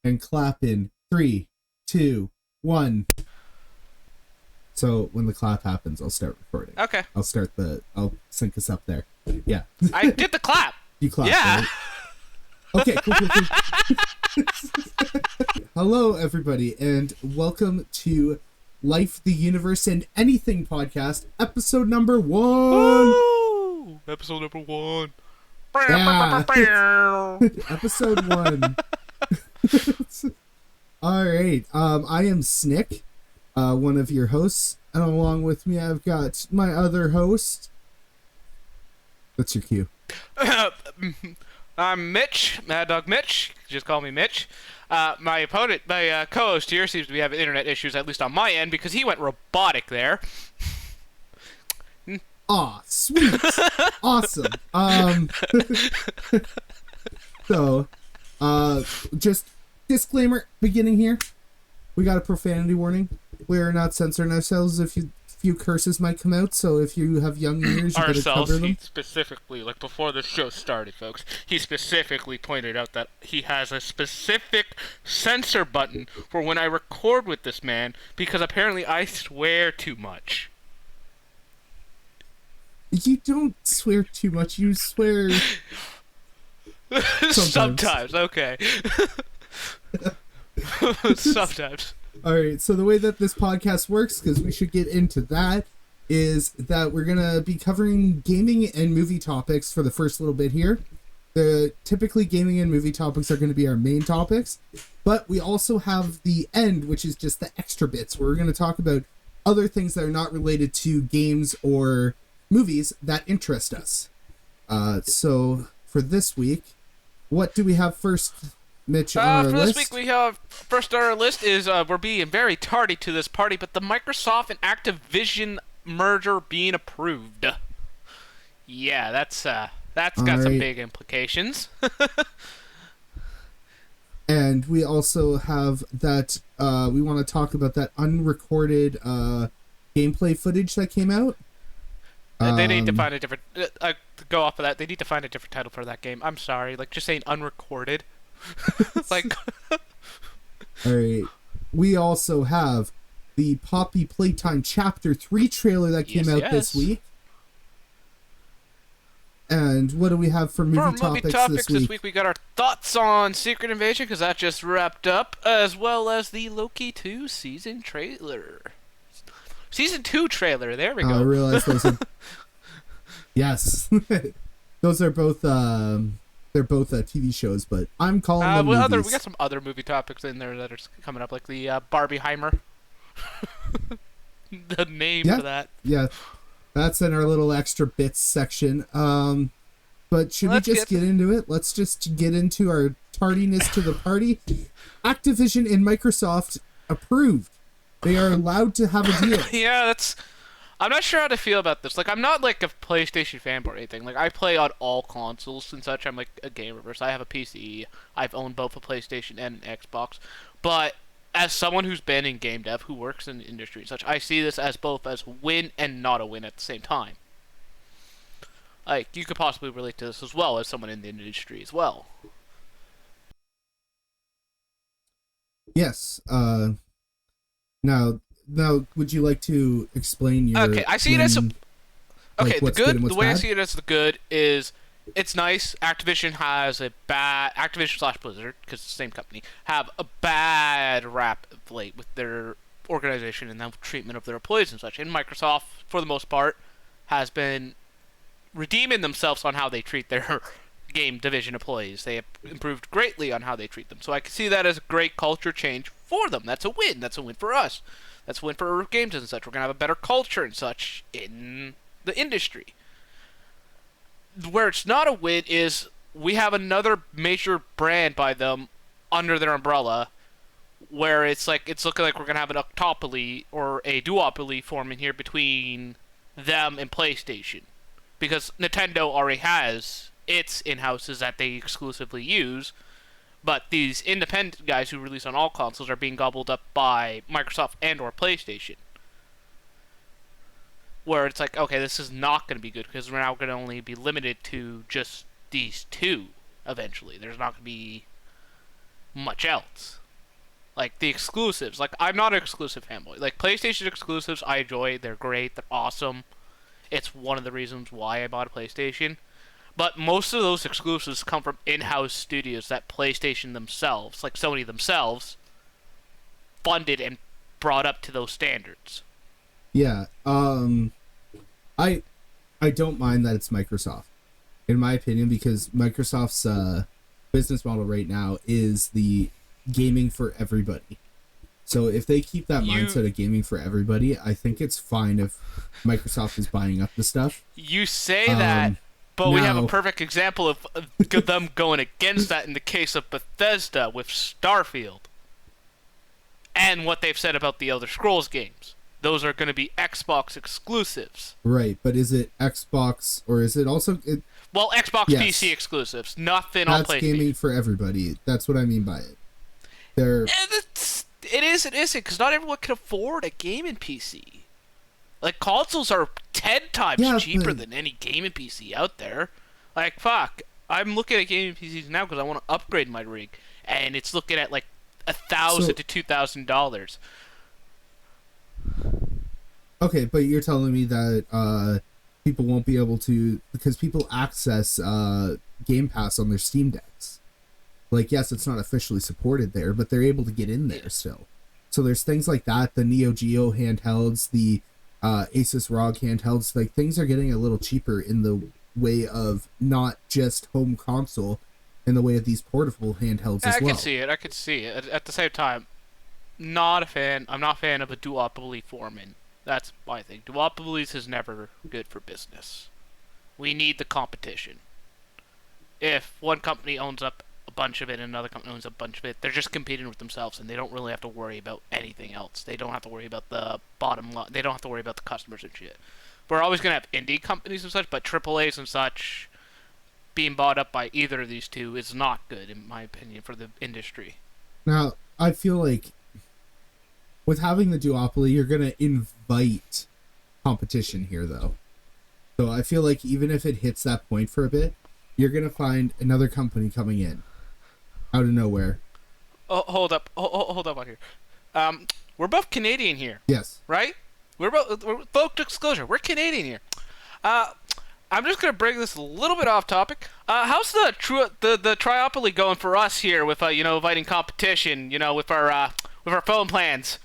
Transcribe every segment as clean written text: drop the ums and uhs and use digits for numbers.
and clap in 3, 2, 1. So when the clap happens, I'll start recording. Okay. I'll sync us up there. Yeah. I did the clap. You clap, Yeah. right? Okay, cool. Hello, everybody, and welcome to Life, the Universe, and Anything podcast, episode number 1. Woo! Episode number 1. Yeah. Episode 1. All right. I am Snick, one of your hosts, and along with me, I've got my other host. What's your cue? I'm Mitch, Mad Dog Mitch. Just call me Mitch. My co-host here seems to be having internet issues, at least on my end, because he went robotic there. Aw, sweet. Awesome. So, just disclaimer beginning here. We got a profanity warning. We're not censoring ourselves. A few curses might come out, so if you have young ears, you better cover them. He specifically, like before the show started, folks, he specifically pointed out that he has a specific censor button for when I record with this man, because apparently I swear too much. You don't swear too much. You swear sometimes. Okay. Sometimes. Alright, so the way that this podcast works, because we should get into that, is that we're going to be covering gaming and movie topics for the first little bit here. Typically, gaming and movie topics are going to be our main topics, but we also have the end, which is just the extra bits, where we're going to talk about other things that are not related to games or movies that interest us. So, for this week, what do we have first, Mitch, on our list? For this week, we have first on our list is we're being very tardy to this party, but the Microsoft and Activision merger being approved. Yeah, that's got some big implications. And we also have that we want to talk about that unrecorded gameplay footage that came out. They need to find a different. To go off of that, they need to find a different title for that game. I'm sorry, like just saying unrecorded. Like. All right. We also have the Poppy Playtime Chapter 3 trailer that came out this week. And what do we have for movie topics this week? We got our thoughts on Secret Invasion, because that just wrapped up, as well as the Loki 2 season trailer. Season 2 trailer, there we go. I realized those are... Yes. Those are both... They're both TV shows, but I'm calling them movies. We got some other movie topics in there that are coming up, like the Barbiehiemer. The name for that. Yeah, that's in our little extra bits section. But should we just get into it? Let's just get into our tardiness to the party. Activision and Microsoft approved. They are allowed to have a deal. Yeah, I'm not sure how to feel about this. Like, I'm not like a PlayStation fanboy or anything. Like, I play on all consoles and such. I'm like a gamer. So I have a PC. I've owned both a PlayStation and an Xbox. But as someone who's been in game dev, who works in the industry and such, I see this as both as win and not a win at the same time. Like, you could possibly relate to this as well as someone in the industry as well. Yes. Now, would you like to explain your... Okay, I see it as... Okay, the way I see it as the good is... It's nice. Activision / Blizzard, because it's the same company, have a bad rap of late with their organization and the treatment of their employees and such. And Microsoft, for the most part, has been redeeming themselves on how they treat their game division employees. They have improved greatly on how they treat them. So I can see that as a great culture change for them. That's a win. That's a win for us. That's a win for games and such. We're going to have a better culture and such in the industry. Where it's not a win is we have another major brand by them under their umbrella, where it's looking like we're going to have an octopoly or a duopoly forming here between them and PlayStation. Because Nintendo already has its in-houses that they exclusively use, but these independent guys who release on all consoles are being gobbled up by Microsoft and or PlayStation. Where it's like, okay, this is not going to be good because we're now going to only be limited to just these two eventually. There's not going to be much else. Like the exclusives. Like I'm not an exclusive fanboy. Like PlayStation exclusives, I enjoy. They're great. They're awesome. It's one of the reasons why I bought a PlayStation. But most of those exclusives come from in-house studios that PlayStation themselves, like Sony themselves, funded and brought up to those standards. Yeah. I don't mind that it's Microsoft, in my opinion, because Microsoft's business model right now is the gaming for everybody. So if they keep that mindset of gaming for everybody, I think it's fine if Microsoft is buying up the stuff. You say that, but we have a perfect example of them going against that in the case of Bethesda with Starfield. And what they've said about the Elder Scrolls games. Those are going to be Xbox exclusives. Right, but is it Xbox, or is it also... Well, Xbox PC exclusives. Nothing on PlayStation. That's gaming for everybody. That's what I mean by it. It isn't, because not everyone can afford a gaming PC. Like, consoles are 10 times cheaper than any gaming PC out there. Like, fuck. I'm looking at gaming PCs now because I want to upgrade my rig. And it's looking at, like, $1,000 to $2,000. Okay, but you're telling me that people won't be able to... Because people access Game Pass on their Steam Decks. Like, yes, it's not officially supported there, but they're able to get in there still. So there's things like that, the Neo Geo handhelds, the Asus ROG handhelds, like, things are getting a little cheaper in the way of not just home console, in the way of these portable handhelds as well. I could see it. At the same time, not a fan. I'm not a fan of a duopoly forming. That's my thing. Duopolies is never good for business. We need the competition. If one company owns up a bunch of it and another company owns a bunch of it, they're just competing with themselves, and they don't really have to worry about anything else. They don't have to worry about the bottom line. They don't have to worry about the customers and shit. We're always going to have indie companies and such, but AAAs and such being bought up by either of these two is not good, in my opinion, for the industry. Now, I feel like with having the duopoly, you're going to invite competition here, though. So I feel like even if it hits that point for a bit, you're going to find another company coming in out of nowhere. Oh, hold up on here. We're both Canadian here. Yes. Right? We're both disclosure. We're Canadian here. I'm just gonna bring this a little bit off topic. How's the triopoly going for us here with inviting competition? With our phone plans,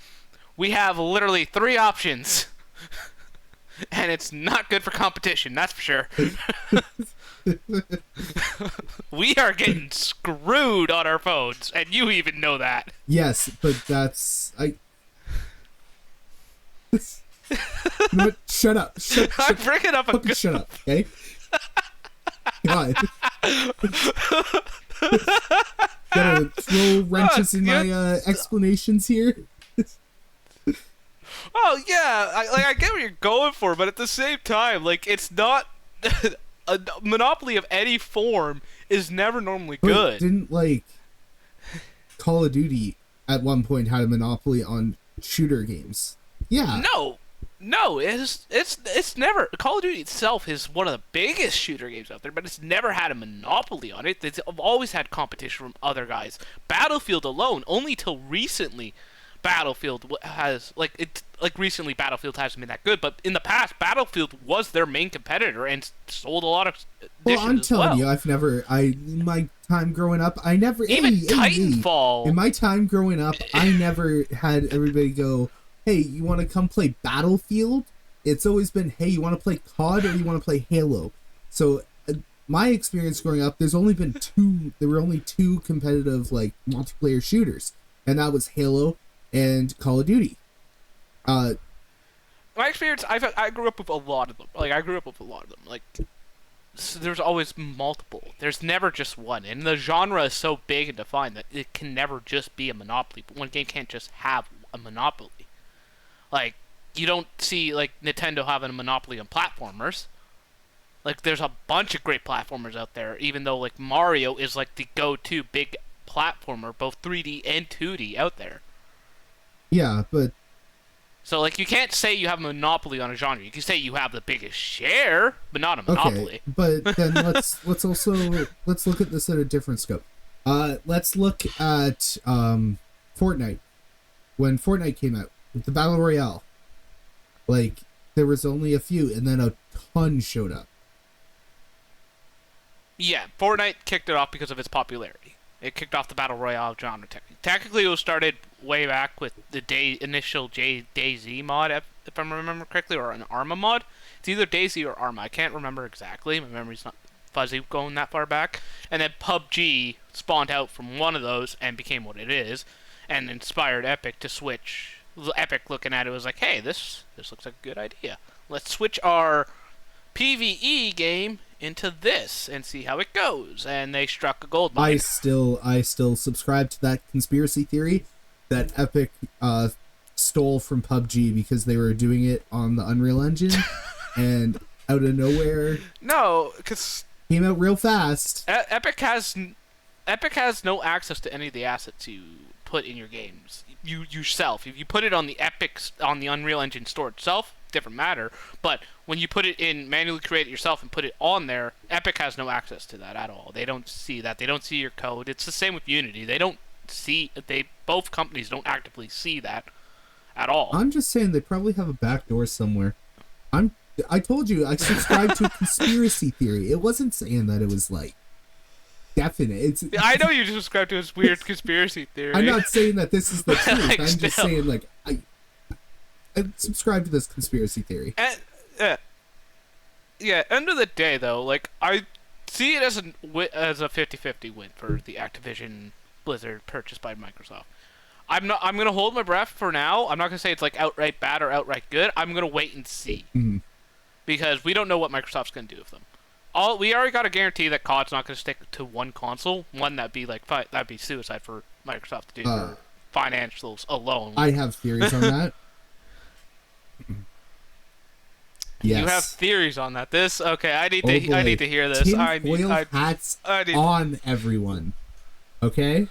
we have literally 3 options, and it's not good for competition. That's for sure. We are getting screwed on our phones, and you even know that. Yes, but that's You know what? Shut up. I'm bringing up a good... Shut up, okay? God. Gotta throw wrenches in my explanations here. Oh, yeah. I get what you're going for, but at the same time, like, it's not... a monopoly of any form is never normally good. But didn't, like, Call of Duty at one point had a monopoly on shooter games? Yeah. No, it's never... Call of Duty itself is one of the biggest shooter games out there, but it's never had a monopoly on it. It's always had competition from other guys. Battlefield alone, only till recently, Battlefield has... recently Battlefield hasn't been that good, but in the past, Battlefield was their main competitor and sold a lot of editions. Well, I'm telling you, in my time growing up, I never... Even Titanfall! In my time growing up, I never had everybody go... Hey, you want to come play Battlefield? It's always been, hey, you want to play COD or you want to play Halo? So, my experience growing up, there were only 2 competitive, like, multiplayer shooters. And that was Halo and Call of Duty. My experience, I grew up with a lot of them. Like, so there's always multiple. There's never just one. And the genre is so big and defined that it can never just be a monopoly. But one game can't just have a monopoly. Like, you don't see, like, Nintendo having a monopoly on platformers. Like, there's a bunch of great platformers out there, even though, like, Mario is, like, the go-to big platformer, both 3D and 2D out there. Yeah, but... So, like, you can't say you have a monopoly on a genre. You can say you have the biggest share, but not a monopoly. Okay, but then let's look at this at a different scope. Let's look at Fortnite. When Fortnite came out with the Battle Royale, like there was only a few, and then a ton showed up. Yeah, Fortnite kicked it off because of its popularity. It kicked off the battle royale genre. Technically, it was started way back with the initial DayZ mod, if I remember correctly, or an Arma mod. It's either DayZ or Arma. I can't remember exactly. My memory's not fuzzy going that far back. And then PUBG spawned out from one of those and became what it is, and inspired Epic to switch. Epic looking at it was like, hey, this looks like a good idea. Let's switch our PvE game into this and see how it goes. And they struck a gold mine. I still subscribe to that conspiracy theory that Epic stole from PUBG because they were doing it on the Unreal Engine and out of nowhere No, because came out real fast. Epic has no access to any of the assets you put in your games. You yourself, if you put it on the Unreal Engine store itself, different matter. But when you put it in, manually create it yourself and put it on there, Epic has no access to that at all. They don't see that. They don't see your code. It's the same with Unity. Both companies don't actively see that at all. I'm just saying they probably have a back door somewhere. I told you I subscribe to a conspiracy theory. It wasn't saying that it was like definite. I know you subscribe to this weird conspiracy theory. I'm not saying that this is the truth. Like, I'm just saying like I subscribe to this conspiracy theory. Yeah, end of the day though, like I see it as a 50-50 win for the Activision Blizzard purchase by Microsoft. I'm gonna hold my breath for now. I'm not gonna say it's like outright bad or outright good. I'm gonna wait and see. Mm-hmm. Because we don't know what Microsoft's gonna do with them. We already got a guarantee that COD's not gonna stick to one console. One that'd be suicide for Microsoft to do for financials alone. I have theories on that. Yes. You have theories on that. I need to hear this. Tinfoil hats on everyone. Okay?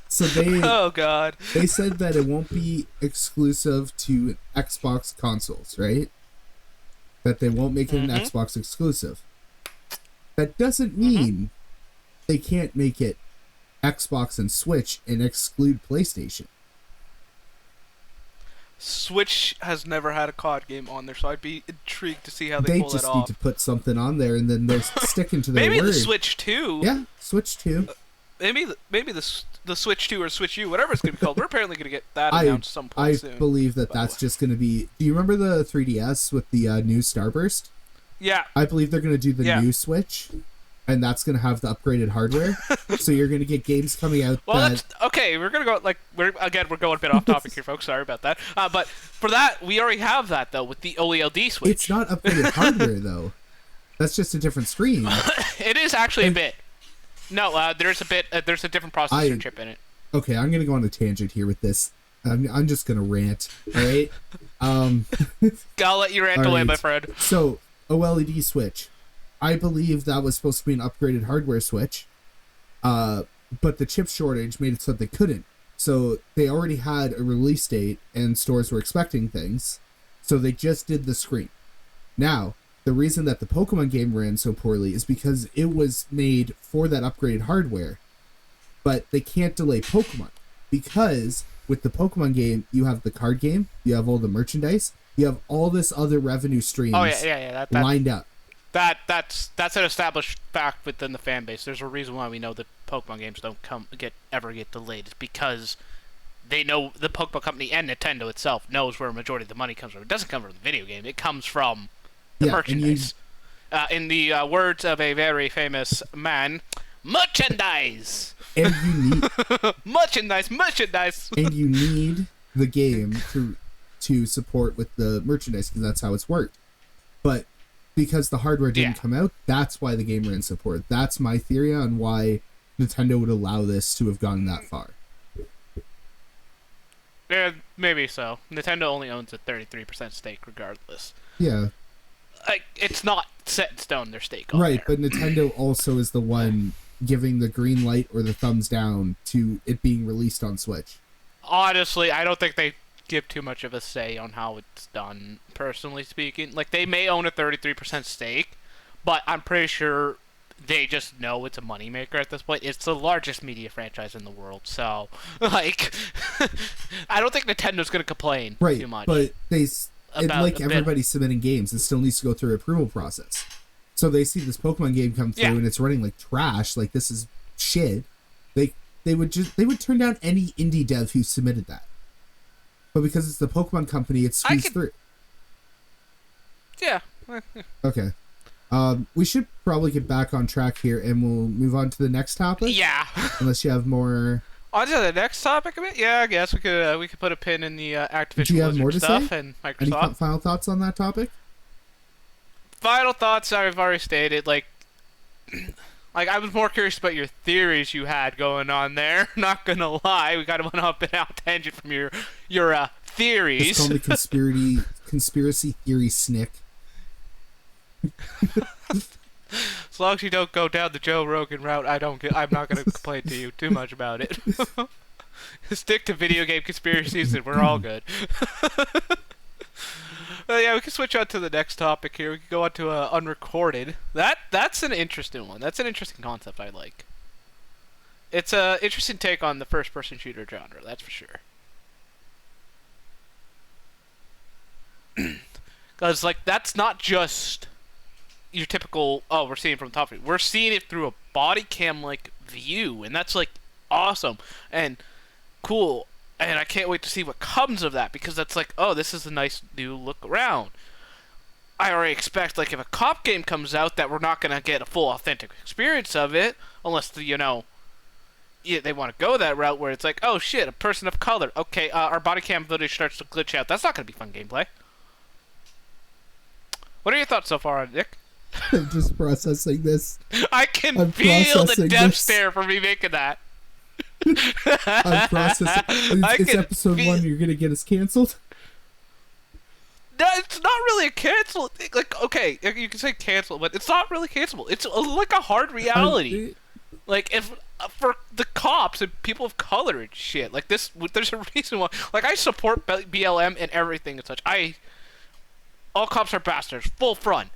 So oh god. They said that it won't be exclusive to Xbox consoles, right? That they won't make it an Xbox exclusive. That doesn't mean they can't make it Xbox and Switch and exclude PlayStation. Switch has never had a COD game on there, so I'd be intrigued to see how they pull that off. They just need to put something on there, and then they're sticking to their word. Maybe the Switch 2. Yeah, Switch 2. Maybe the Switch 2 or Switch U, whatever it's going to be called. We're apparently going to get that announced some point soon. I believe that's just going to be... Do you remember the 3DS with the new Starburst? Yeah. I believe they're going to do the new Switch, and that's going to have the upgraded hardware. So you're going to get games coming out okay, we're going to go... we're going a bit off topic here, folks. Sorry about that. But for that, we already have that, though, with the OLED Switch. It's not upgraded hardware, though. That's just a different screen. It is actually a bit. No, there's a different processor chip in it. Okay, I'm gonna go on a tangent here with this. I'm just gonna rant. All right. I'll let you rant away, my friend. So OLED Switch, I believe that was supposed to be an upgraded hardware Switch, but the chip shortage made it so they couldn't. So they already had a release date, and stores were expecting things, so they just did the screen. Now, the reason that the Pokemon game ran so poorly is because it was made for that upgraded hardware, but they can't delay Pokemon because with the Pokemon game, you have the card game, you have all the merchandise, you have all this other revenue streams lined up. That's an established fact within the fan base. There's a reason why we know that Pokemon games don't ever get delayed. It's because they know the Pokemon company and Nintendo itself knows where a majority of the money comes from. It doesn't come from the video game. It comes from the merchandise. In the words of a very famous man, merchandise! And you need... merchandise! And you need the game to support with the merchandise, because that's how it's worked. But because the hardware didn't come out, that's why the game ran so poor. That's my theory on why Nintendo would allow this to have gone that far. Yeah, maybe so. Nintendo only owns a 33% stake regardless. Yeah. It's not set in stone, their stake on right, there. But Nintendo also is the one giving the green light or the thumbs down to it being released on Switch. Honestly, I don't think they give too much of a say on how it's done, personally speaking. Like, they may own a 33% stake, but I'm pretty sure they just know it's a moneymaker at this point. It's the largest media franchise in the world, so like, I don't think Nintendo's gonna complain too much. But everybody submitting games, it still needs to go through an approval process. So they see this Pokemon game come through and it's running like trash, like this is shit. They would turn down any indie dev who submitted that. But because it's the Pokemon company, it's squeezed through. Yeah. Okay. We should probably get back on track here, and we'll move on to the next topic. Yeah. Unless you have more. On to the next topic a bit. Yeah, I guess we could put a pin in the Activision Do you have more to stuff say? and Microsoft. Any final thoughts on that topic? Final thoughts I've already stated. Like I was more curious about your theories you had going on there. Not gonna lie, we kind of went up and out tangent from your theories. Just call me conspiracy theory snick. As long as you don't go down the Joe Rogan route, I'm not gonna complain to you too much about it. Stick to video game conspiracies and we're all good. Yeah, we can switch on to the next topic here. We can go on to Unrecorded. That's an interesting one. That's an interesting concept I like. It's a interesting take on the first-person shooter genre, that's for sure. Because, like, that's not just your typical, oh, we're seeing it from the top view. We're seeing it through a body cam-like view, and that's, like, awesome and cool. And I can't wait to see what comes of that, because that's like, oh, this is a nice new look around. I already expect, like, if a cop game comes out, that we're not going to get a full authentic experience of it, unless, they want to go that route where it's like, oh, shit, a person of color. Okay, our body cam footage starts to glitch out. That's not going to be fun gameplay. What are your thoughts so far on it, Nick? I'm just processing this. I can feel the death stare for me making that. I'm processing. It's episode 1. You're gonna get us canceled. No, it's not really a cancel. Like, okay, you can say cancel, but it's not really cancelable. It's like a hard reality. Like, if for the cops and people of color and shit, like this, there's a reason why. Like, I support BLM and everything and such. All cops are bastards, full front.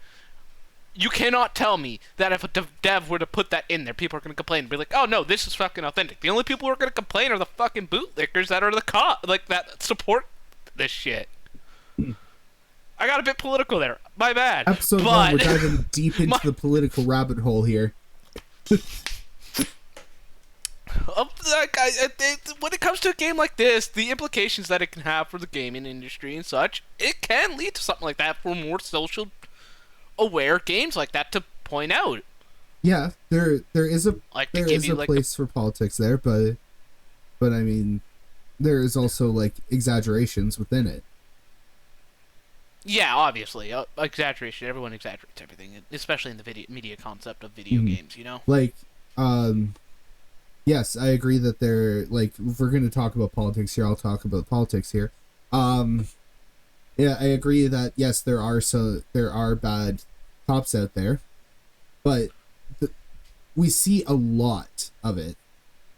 You cannot tell me that if a dev were to put that in there, people are going to complain and be like, oh no, this is fucking authentic. The only people who are going to complain are the fucking bootlickers that are the that support this shit. I got a bit political there. My bad. Episode 1, we're diving deep into the political rabbit hole here. When it comes to a game like this, the implications that it can have for the gaming industry and such, it can lead to something like that for more social aware games like that to point out. Yeah, there is a place for politics there, but I mean, there is also like exaggerations within it. Yeah, obviously, exaggeration. Everyone exaggerates everything, especially in the media concept of video games. Like, yes, I agree that they're like. If we're going to talk about politics here, I'll talk about politics here. Yeah, I agree that yes, there are bad cops out there, but we see a lot of it.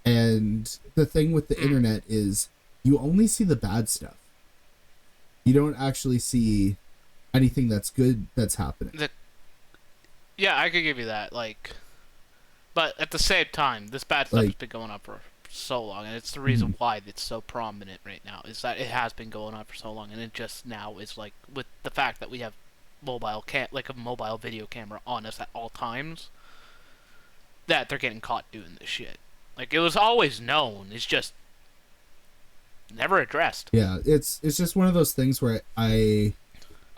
And the thing with the internet is you only see the bad stuff. You don't actually see anything that's good that's happening. Yeah, I could give you that. Like, but at the same time, this bad stuff has been going on for so long, and it's the reason why it's so prominent right now, is that it has been going on for so long, and it just now is like, with the fact that we have a mobile video camera on us at all times, that they're getting caught doing this shit. Like, it was always known, it's just never addressed. Yeah, it's just one of those things where I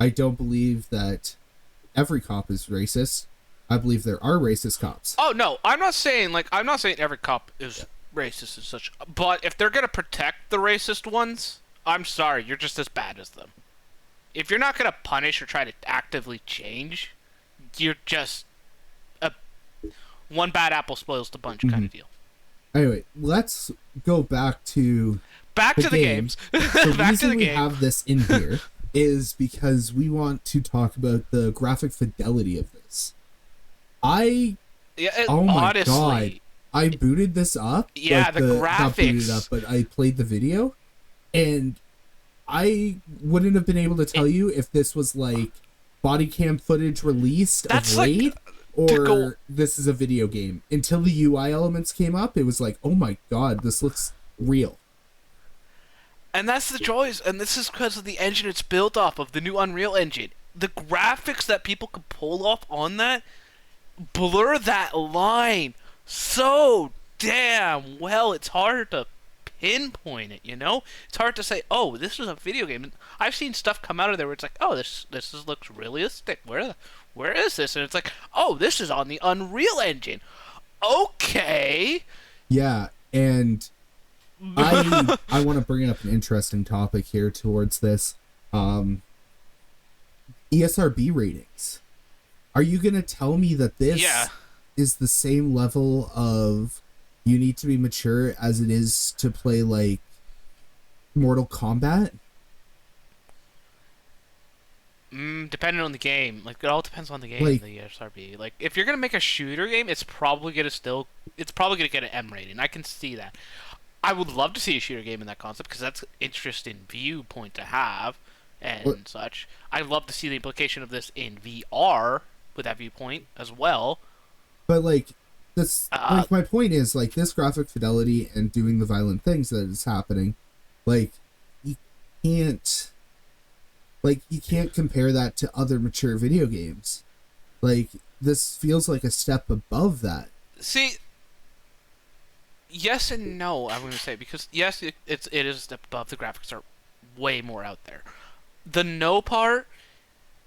don't believe that every cop is racist. I believe there are racist cops. Oh no, I'm not saying every cop is racist and such, but if they're gonna protect the racist ones, I'm sorry, you're just as bad as them. If you're not gonna punish or try to actively change, you're just one bad apple spoils the bunch kind of deal. Anyway, let's go back to the games. The reason we have this in here is because we want to talk about the graphic fidelity of this. Oh my god. I booted this up. Yeah, like the graphics. Not booted up, but I played the video, and I wouldn't have been able to tell you if this was like body cam footage released of Raid, To go, or this is a video game. Until the UI elements came up, it was like, oh my god, this looks real. and that's the choice, and this is because of the engine it's built off of, the new Unreal Engine. The graphics that people can pull off on that blur that line so damn well. It's hard to pinpoint it, you know? It's hard to say, oh, this is a video game. I've seen stuff come out of there where it's like, oh, looks realistic. Where is this? And it's like, oh, this is on the Unreal Engine. Okay. Yeah, and I want to bring up an interesting topic here towards this. ESRB ratings. Are you going to tell me that this is the same level of you need to be mature as it is to play like Mortal Kombat? Depending on the game. Like, it all depends on the game, Like, the ESRB. Like, if you're going to make a shooter game, it's probably going to get an M rating. I can see that. I would love to see a shooter game in that concept because that's an interesting viewpoint to have and such. I'd love to see the implication of this in VR with that viewpoint as well. But like this, like my point is like this graphic fidelity and doing the violent things that is happening, like you can't compare that to other mature video games. Like this feels like a step above that. See, yes and no, I'm going to say, because yes, it is a step above. The graphics are way more out there. The no part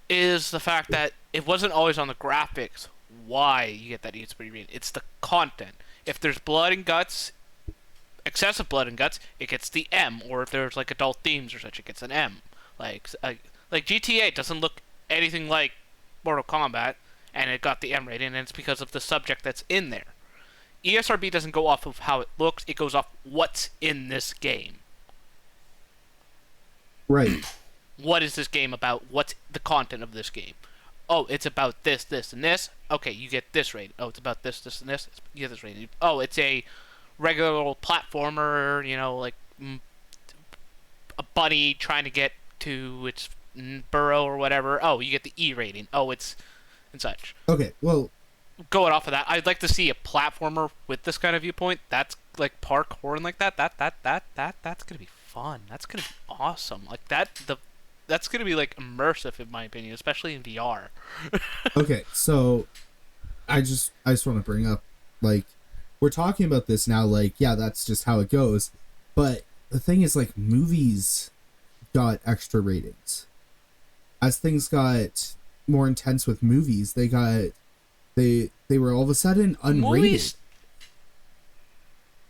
is the fact that it wasn't always on the graphics why you get that ESRB rating. It's the content. If there's blood and guts, excessive blood and guts, it gets the M. Or if there's like adult themes or such, it gets an M. Like GTA doesn't look anything like Mortal Kombat, and it got the M rating, and it's because of the subject that's in there. ESRB doesn't go off of how it looks, it goes off what's in this game. Right. What is this game about? What's the content of this game? Oh, it's about this, this, and this. Okay, you get this rating. Oh, it's about this, this, and this. You get this rating. Oh, it's a regular old platformer, you know, like a bunny trying to get to its burrow or whatever. Oh, you get the E rating. Oh, it's and such. Okay, well, going off of that, I'd like to see a platformer with this kind of viewpoint. That's like parkour and like that. That's gonna be fun. That's gonna be awesome. Like that's gonna be like immersive in my opinion, especially in VR. Okay, so I just want to bring up, like, we're talking about this now, like, yeah, that's just how it goes. But the thing is, like, movies got extra ratings. As things got more intense with movies, they were all of a sudden unrated. Movies,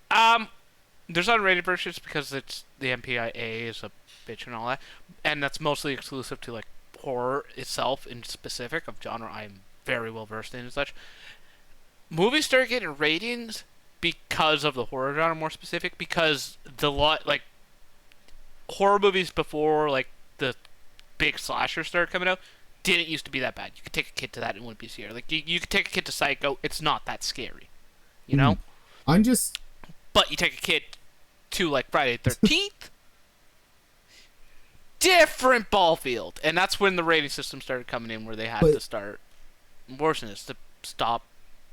there's unrated versions because it's the MPIA is a bitch and all that, and that's mostly exclusive to like horror itself in specific of genre I'm very well versed in and such. Movies start getting ratings because of the horror genre more specific, because like horror movies before like the big slashers started coming out didn't used to be that bad. You could take a kid to that and it wouldn't be scary. Like you could take a kid to Psycho, it's not that scary, you know. But you take a kid to like Friday the 13th, different ball field, and that's when the rating system started coming in, where they had to start worsening this to stop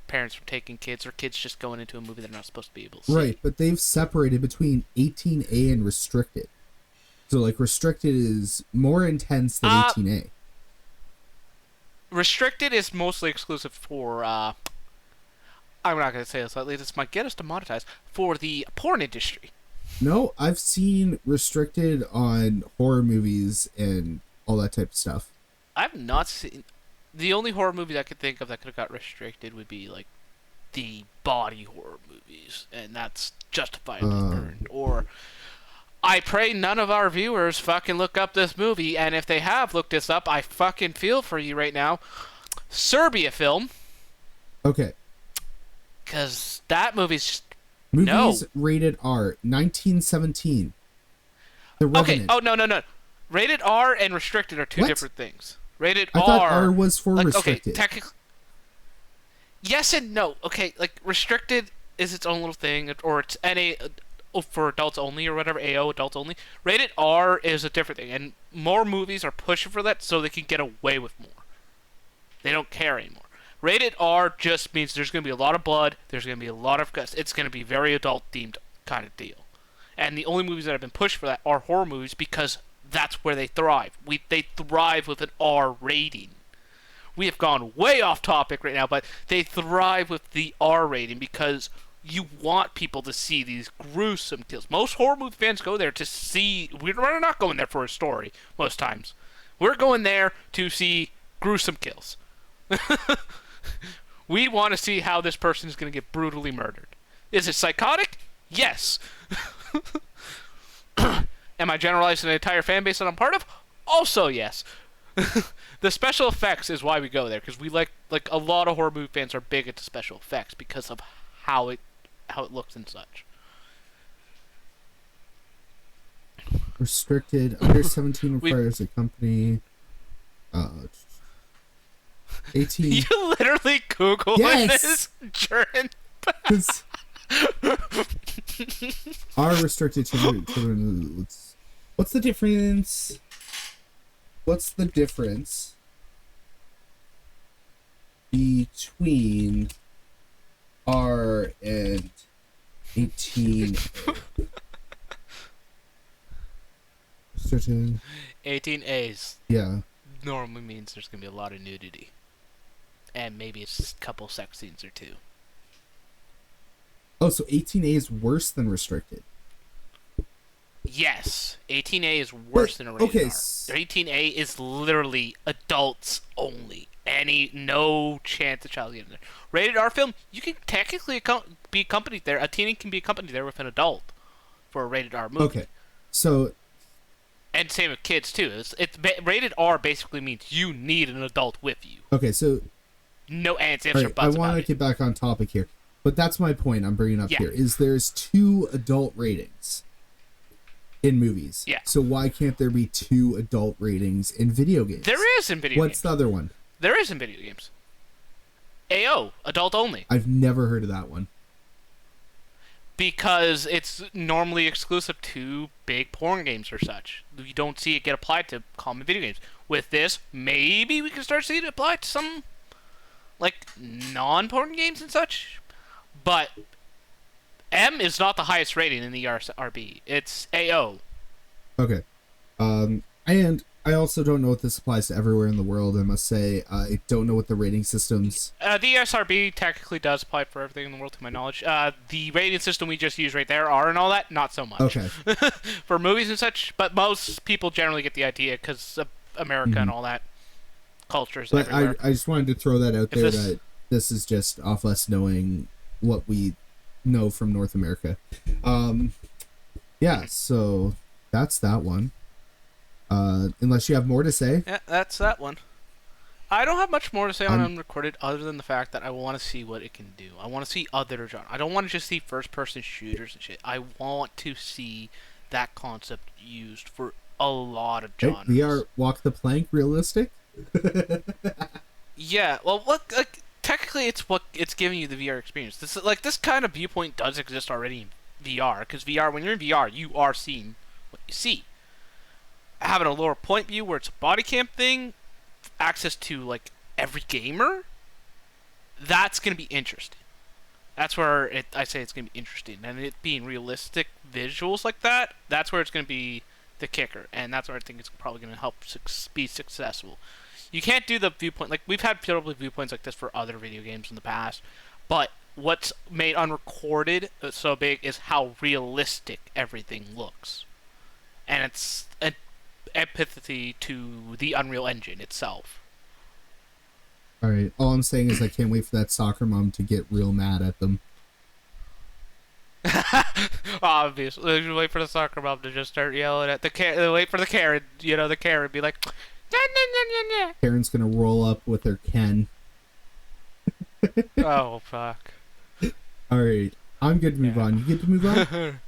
parents from taking kids or kids just going into a movie they're not supposed to be able to see. Right, but they've separated between 18A and restricted. So like restricted is more intense than 18A. Restricted is mostly exclusive for I'm not going to say this lightly, this might get us demonetized, for the porn industry. No, I've seen restricted on horror movies and all that type of stuff. I've not seen... The only horror movie I could think of that could have got restricted would be, like, the body horror movies, and that's Justifiably Burned. Or, I pray none of our viewers fucking look up this movie, and if they have looked this up, I fucking feel for you right now. Serbia film. Okay. Because that movie's just... Movies rated R, 1917. The Revenant. Okay, no. Rated R and restricted are two different things. Rated I R... thought R was for like, restricted. Okay, technically... Yes and no. Okay, like, restricted is its own little thing, or it's NA for adults only, or whatever, AO, adults only. Rated R is a different thing, and more movies are pushing for that so they can get away with more. They don't care anymore. Rated R just means there's going to be a lot of blood, there's going to be a lot of guts. It's going to be very adult-themed kind of deal. And the only movies that have been pushed for that are horror movies because that's where they thrive. They thrive with an R rating. We have gone way off topic right now, but they thrive with the R rating because you want people to see these gruesome kills. Most horror movie fans go there to see... We're not going there for a story most times. We're going there to see gruesome kills. We want to see how this person is going to get brutally murdered. Is it psychotic? Yes. Am I generalizing an entire fan base that I'm part of? Also yes. The special effects is why we go there, because we like a lot of horror movie fans are big into special effects because of how it looks and such. Restricted under 17 requires a company 18. You literally Googled this during are restricted children. What's the difference? What's the difference between R and 18? Restricted. 18As. Yeah. Normally means there's gonna be a lot of nudity, and maybe it's just a couple sex scenes or two. Oh, so 18A is worse than restricted. Yes, 18A is worse than a rated okay. R. 18A is literally adults only. No chance a child getting there. Rated R film, you can technically be accompanied there. A teen can be accompanied there with an adult for a rated R movie. Okay, so. And same with kids too. Rated R basically means you need an adult with you. Okay, so. No ands, ifs, Right, or buts. I want to get back on topic here, but that's my point I'm bringing up here. Is there's 2 adult ratings in movies. Yeah. So why can't there be 2 adult ratings in video games? There is in video games. What's the other one? There is in video games. AO, adult only. I've never heard of that one. Because it's normally exclusive to big porn games or such. You don't see it get applied to common video games. With this, maybe we can start seeing it applied to some, non-porn games and such. But M is not the highest rating in the ESRB. It's AO. Okay. And I also don't know if this applies to everywhere in the world. I must say, I don't know what the rating systems... The ESRB technically does apply for everything in the world, to my knowledge. The rating system we just used right there, R and all that, not so much. Okay. For movies and such, but most people generally get the idea because of America and all that. Cultures but everywhere. I just wanted to throw that out there that this is just off us knowing what we know from North America. Yeah, so that's that one. Unless you have more to say. Yeah, that's that one. I don't have much more to say on Unrecorded other than the fact that I want to see what it can do. I want to see other genres. I don't want to just see first-person shooters and shit. I want to see that concept used for a lot of genres. Right, we are walk the plank realistic. Yeah, well, look, technically it's giving you the VR experience. This kind of viewpoint does exist already in VR, because VR, when you're in VR, you are seeing what you see. Having a lower point view where it's a body cam thing, access to every gamer, that's gonna be interesting. That's where I say it's gonna be interesting, and it being realistic visuals like that, that's where it's gonna be the kicker, and that's where I think it's probably gonna help be successful. You can't do the viewpoint we've had probably viewpoints like this for other video games in the past, but what's made Unrecorded so big is how realistic everything looks, and it's an empathy to the Unreal Engine itself. All right. All I'm saying is I can't wait for that soccer mom to get real mad at them. Obviously, wait for the soccer mom to just start yelling at wait for the Karen, the Karen be like, Karen's gonna roll up with her Ken. Oh fuck. All right, I'm good to move on. You good to move on?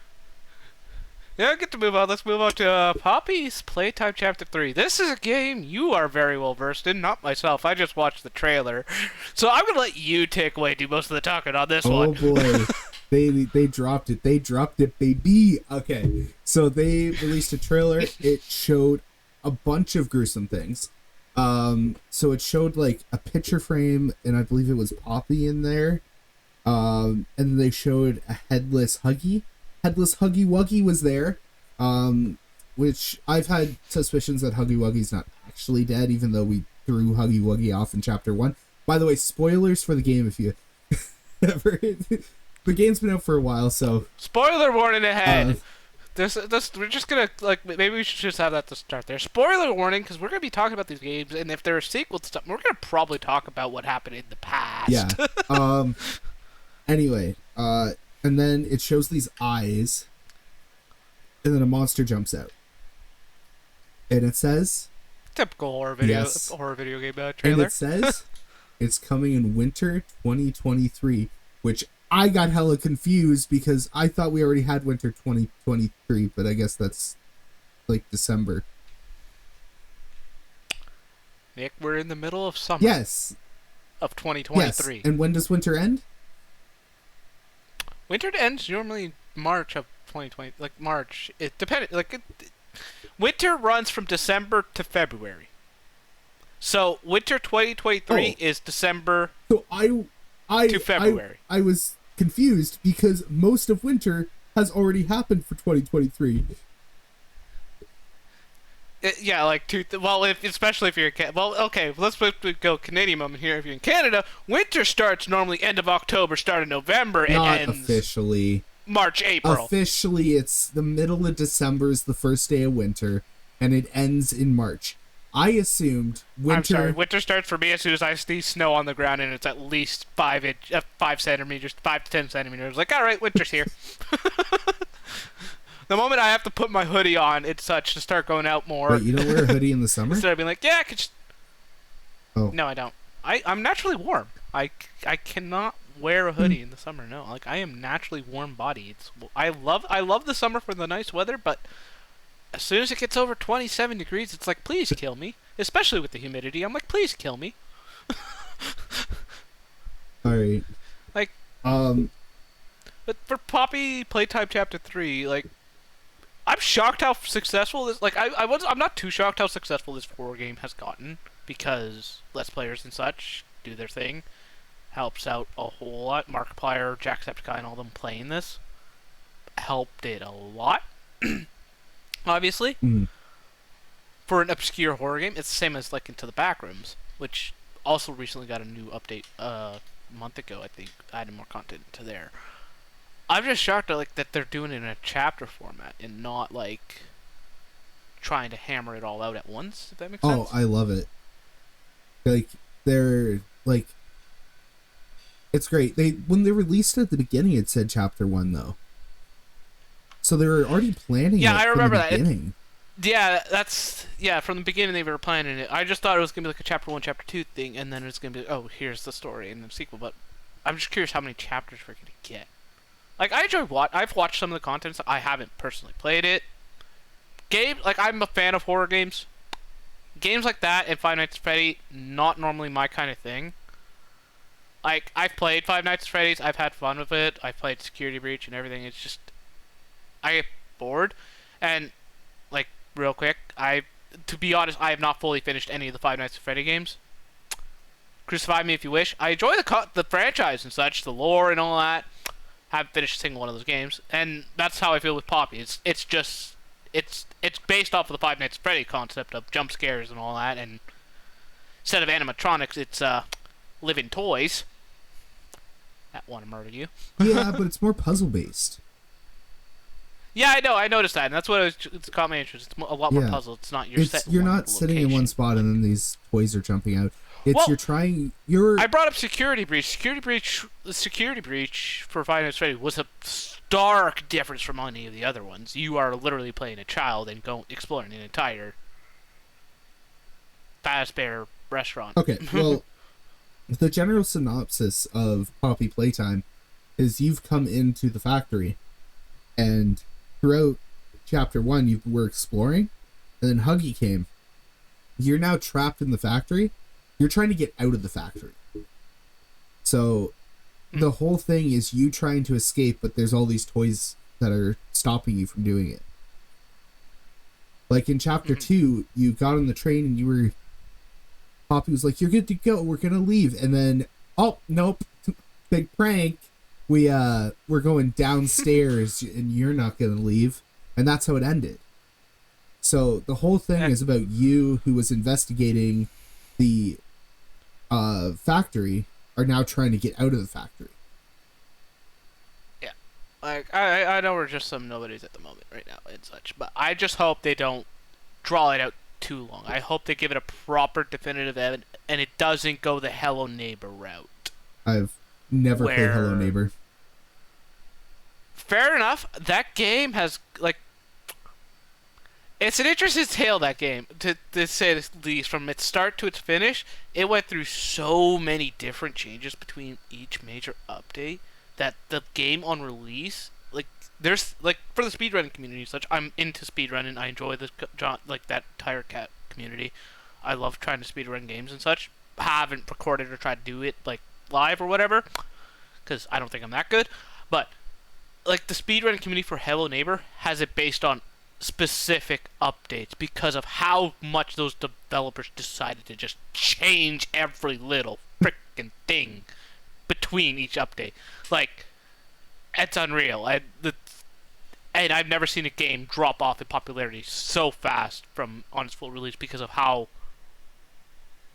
Yeah, I get to move on. Let's move on to Poppy's Playtime Chapter 3. This is a game you are very well versed in, not myself. I just watched the trailer. So I'm going to let you take away, do most of the talking on this one. Oh boy. They dropped it. They dropped it, baby. Okay. So they released a trailer. It showed a bunch of gruesome things. So it showed like a picture frame, and I believe it was Poppy in there. And they showed a headless Huggy. Headless Huggy Wuggy was there. Which I've had suspicions that Huggy Wuggy's not actually dead, even though we threw Huggy Wuggy off in chapter 1. By the way, spoilers for the game if you ever. The game's been out for a while, so. Spoiler warning ahead. We're just gonna, like, maybe we should just have that to start there. Spoiler warning, because we're gonna be talking about these games, and if there are sequels to stuff, we're gonna probably talk about what happened in the past. Yeah. Anyway, and then it shows these eyes, and then a monster jumps out, and it says, typical horror video, yes. horror video game trailer. And it says it's coming in winter 2023, which I got hella confused because I thought we already had winter 2023, but I guess that's like December. Nick, we're in the middle of summer. Yes. Of 2023. Yes. And when does winter end? Winter ends normally March of 2020, like March. It depends. Winter runs from December to February. So winter 2023 is December. So I to February. I was confused because most of winter has already happened for 2023. Yeah, like especially if you're okay. Let's go Canadian moment here. If you're in Canada, winter starts normally end of October, start of November, and Not ends officially. March, April. Officially, it's the middle of December is the first day of winter, and it ends in March. I assumed winter. I'm sorry. Winter starts for me as soon as I see snow on the ground and it's at least 5 centimeters, 5 to 10 centimeters. Like, all right, winter's here. The moment I have to put my hoodie on, it's such to start going out more. Wait, you don't wear a hoodie in the summer? Instead of being like, yeah, I could just. Oh. No, I don't. I'm naturally warm. I cannot wear a hoodie in the summer. No, like I am naturally warm-bodied. I love the summer for the nice weather, but as soon as it gets over 27 degrees, it's like, please kill me. Especially with the humidity, I'm like, please kill me. All right. Like, but for Poppy Playtime Chapter 3, like, I'm shocked how successful this. Like, I'm not too shocked how successful this horror game has gotten because Let's Players and such do their thing. Helps out a whole lot. Markiplier, Jacksepticeye, and all them playing this helped it a lot. Obviously, for an obscure horror game, it's the same as like Into the Backrooms, which also recently got a new update a month ago. I think added more content to there. I'm just shocked that they're doing it in a chapter format and not like trying to hammer it all out at once. If that makes sense. Oh, I love it. Like they're like, it's great. When they released it at the beginning, it said chapter 1 though. So they were already planning. Yeah, it I remember from the beginning. From the beginning they were planning it. I just thought it was gonna be like a chapter 1, chapter 2 thing, and then it's gonna be here's the story and the sequel. But I'm just curious how many chapters we're gonna get. Like I've watched some of the content. So I haven't personally played it. I'm a fan of horror games. Games like that and Five Nights at Freddy's, not normally my kind of thing. Like I've played Five Nights at Freddy's. I've had fun with it. I've played Security Breach and everything. It's just I get bored, and like real quick, to be honest, I have not fully finished any of the Five Nights at Freddy games. Crucify me if you wish. I enjoy the franchise and such, the lore and all that. Haven't finished a single one of those games, and that's how I feel with Poppy. It's based off of the Five Nights at Freddy concept of jump scares and all that, and instead of animatronics, it's living toys that want to murder you. Yeah, but it's more puzzle based. Yeah, I know. I noticed that, and that's what it's caught my interest. It's a lot more puzzle. It's not you're not sitting in one spot and then these toys are jumping out. I brought up Security Breach. Security Breach for Five Nights at Freddy was a stark difference from any of the other ones. You are literally playing a child and exploring an entire Fazbear restaurant. Okay, well, the general synopsis of Poppy Playtime is you've come into the factory, and throughout chapter 1 you were exploring, and then Huggy came. You're now trapped in the factory. You're trying to get out of the factory. So the whole thing is you trying to escape, but there's all these toys that are stopping you from doing it. Like in chapter 2, you got on the train and you were Poppy was like, "You're good to go. We're gonna leave," and then, oh nope, big prank. We're going downstairs, and you're not gonna leave, and that's how it ended. So the whole thing is about you, who was investigating the factory, are now trying to get out of the factory. Yeah, like I know we're just some nobodies at the moment right now and such, but I just hope they don't draw it out too long. I hope they give it a proper definitive end, and it doesn't go the Hello Neighbor route. I've never played Hello Neighbor. Fair enough. That game has, like, it's an interesting tale, that game, to say the least. From its start to its finish, it went through so many different changes between each major update that the game on release, like, there's, like, for the speedrunning community and such, I'm into speedrunning. I enjoy like, that entire community. I love trying to speedrun games and such. Haven't recorded or tried to do it, like, live or whatever, because I don't think I'm that good. But, like, the speedrunning community for Hello Neighbor has it based on specific updates because of how much those developers decided to just change every little freaking thing between each update. Like, it's unreal. And I've never seen a game drop off in popularity so fast from on its full release because of how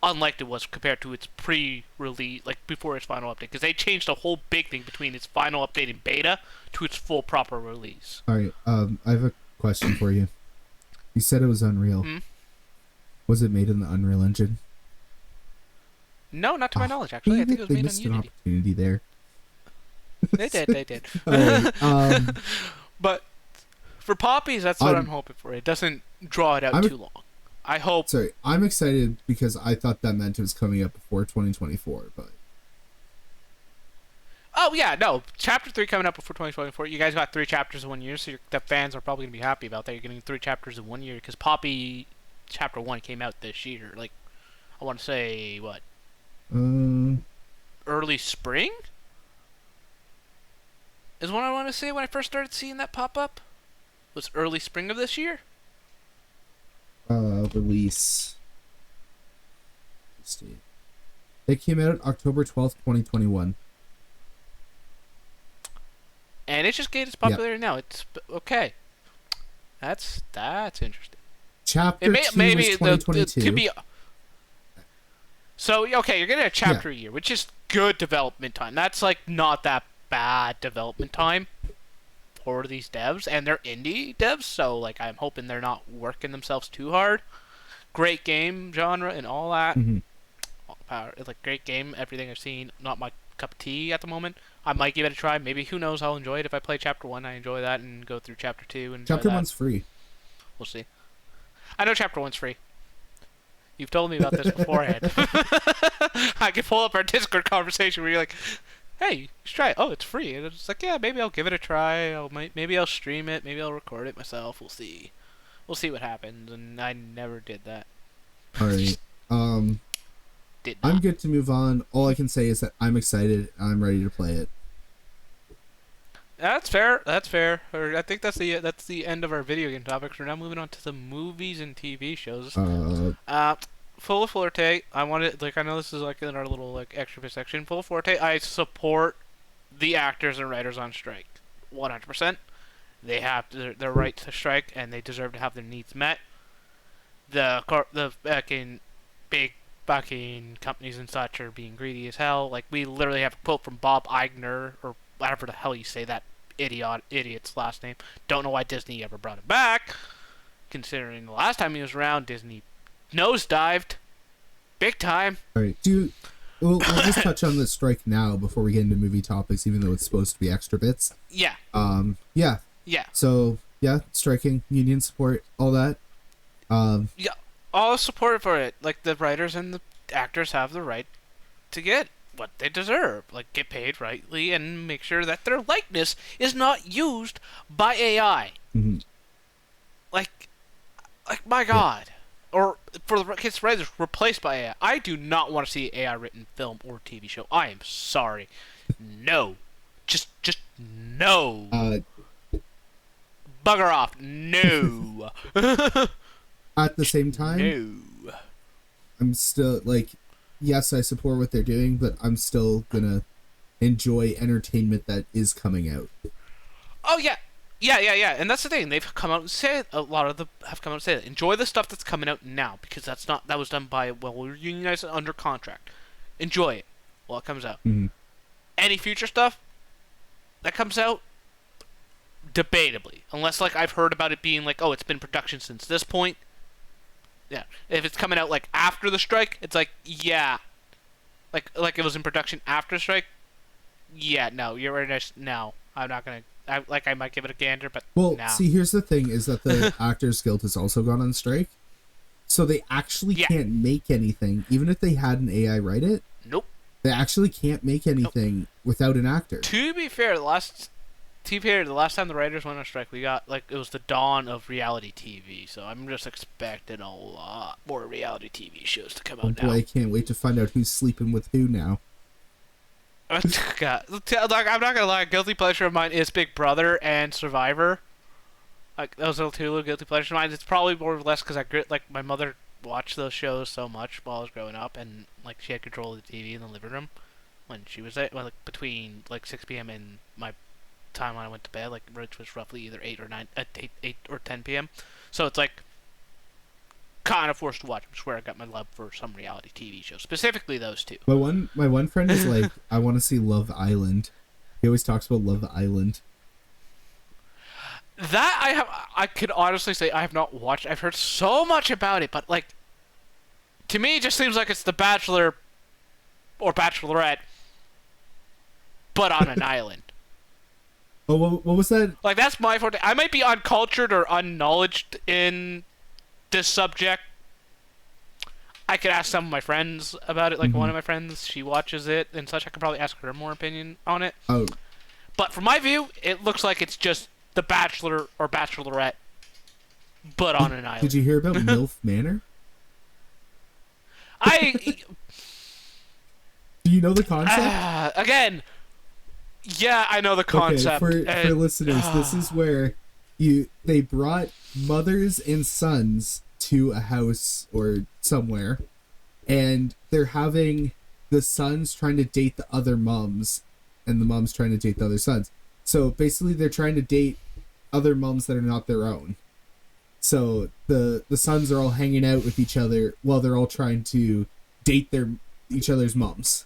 unlike it was compared to its pre-release, like before its final update, because they changed a whole big thing between its final update in beta to its full proper release. All right, I have a question for you. You said it was Unreal. Was it made in the Unreal Engine? No, not to my knowledge, actually. I think it was made on missed an Unity. opportunity there. They did. Right, but for Poppies, that's what I'm hoping for. It doesn't draw it out too long. I hope. Sorry, I'm excited because I thought that meant it was coming up before 2024, but. Oh, yeah, no. Chapter 3 coming up before 2024. You guys got 3 chapters in 1 year, so the fans are probably going to be happy about that. You're getting 3 chapters in 1 year, because Poppy Chapter 1 came out this year. Like, I want to say, what? Early spring? Is what I want to say when I first started seeing that pop up. Was early spring of this year? Release. Let's see. It came out October 12th, 2021. And it just gained its popularity now. It's okay. That's interesting. Chapter 2 was 2022. So, okay, you're getting a chapter a year, which is good development time. That's, like, not that bad development time for these devs. And they're indie devs, so, like, I'm hoping they're not working themselves too hard. Great game genre and all that. Like, great game. Everything I've seen, not my cup of tea at the moment. I might give it a try. Maybe, who knows, I'll enjoy it. If I play Chapter 1, I enjoy that, and go through Chapter 2. And Chapter 1's free. We'll see. I know Chapter 1's free. You've told me about this beforehand. I can pull up our Discord conversation where you're like, hey, you should try it. Oh, it's free. And it's like, yeah, maybe I'll give it a try. Maybe I'll stream it. Maybe I'll record it myself. We'll see. We'll see what happens. And I never did that. All right. I'm good to move on. All I can say is that I'm excited. I'm ready to play it. That's fair. That's fair. I think that's the end of our video game topics. We're now moving on to the movies and TV shows. Full Forte. I wanted, like, I know this is like in our little like extra section. Full Forte. I support the actors and writers on strike, 100%. They have their right to strike, and they deserve to have their needs met. The fucking big fucking companies and such are being greedy as hell. Like, we literally have a quote from Bob Iger, or whatever the hell you say that idiot's last name. Don't know why Disney ever brought him back, considering the last time he was around, Disney nosedived big time. All right, we'll just touch on the strike now before we get into movie topics, even though it's supposed to be extra bits. Yeah. So striking, union support, all that. Yeah, all support for it. Like, the writers and the actors have the right to get what they deserve, like, get paid rightly, and make sure that their likeness is not used by AI. Like, my God. Or, for the case writers, replaced by AI. I do not want to see AI written film or TV show. I am sorry. No. Just no. Bugger off. No. At the same time, no. I'm still like, yes, I support what they're doing, but I'm still gonna enjoy entertainment that is coming out. Oh yeah, yeah. And that's the thing. They've come out and said a lot of them have come out and said enjoy the stuff that's coming out now because that was done by we're unionized and under contract. Enjoy it while it comes out. Mhm. Any future stuff that comes out, debatably, unless like I've heard about it being like, oh, it's been in production since this point. Yeah, if it's coming out like after the strike, it's like yeah, like it was in production after the strike. Yeah, no, you're right. No, I'm not gonna. I might give it a gander, but Well, no. see, here's the thing: is that the Actors Guild has also gone on strike, so they actually Yeah. can't make anything, even if they had an AI write it. Nope. They actually can't make anything without an actor. To be fair, the last time the writers went on strike, we got like it was the dawn of reality TV. So I'm just expecting a lot more reality TV shows to come Oh out boy, now. I can't wait to find out who's sleeping with who now. God, like, I'm not gonna lie, guilty pleasure of mine is Big Brother and Survivor. Like those are two little guilty pleasures of mine. It's probably more or less because like my mother watched those shows so much while I was growing up, and like she had control of the TV in the living room when she was there, well, like between like 6 p.m. and my time when I went to bed, like which was roughly either 8 or 10 p.m. So it's like kind of forced to watch. Which is where I got my love for some reality TV shows, specifically those two. My one friend is like, I want to see Love Island. He always talks about Love Island. That I could honestly say I have not watched. I've heard so much about it, but like, to me, it just seems like it's The Bachelor or Bachelorette, but on an island. Oh, what was that? Like that's my forte. I might be uncultured or unknowledged in this subject. I could ask some of my friends about it. Like one of my friends, she watches it and such. I could probably ask her more opinion on it. Oh, But from my view, it looks like it's just The Bachelor or Bachelorette, but on an island. did you hear about MILF Manor? Do you know the concept? Again, yeah, I know the concept. Okay, for listeners, this is where they brought mothers and sons to a house or somewhere, and they're having the sons trying to date the other moms, and the moms trying to date the other sons. So basically, they're trying to date other moms that are not their own. So the sons are all hanging out with each other while they're all trying to date each other's moms.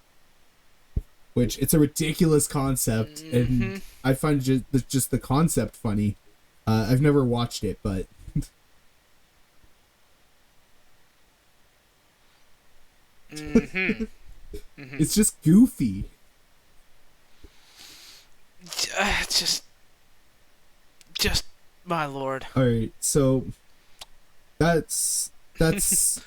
Which it's a ridiculous concept, and I find just the concept funny. I've never watched it, but it's just goofy. Just my lord. All right, so that's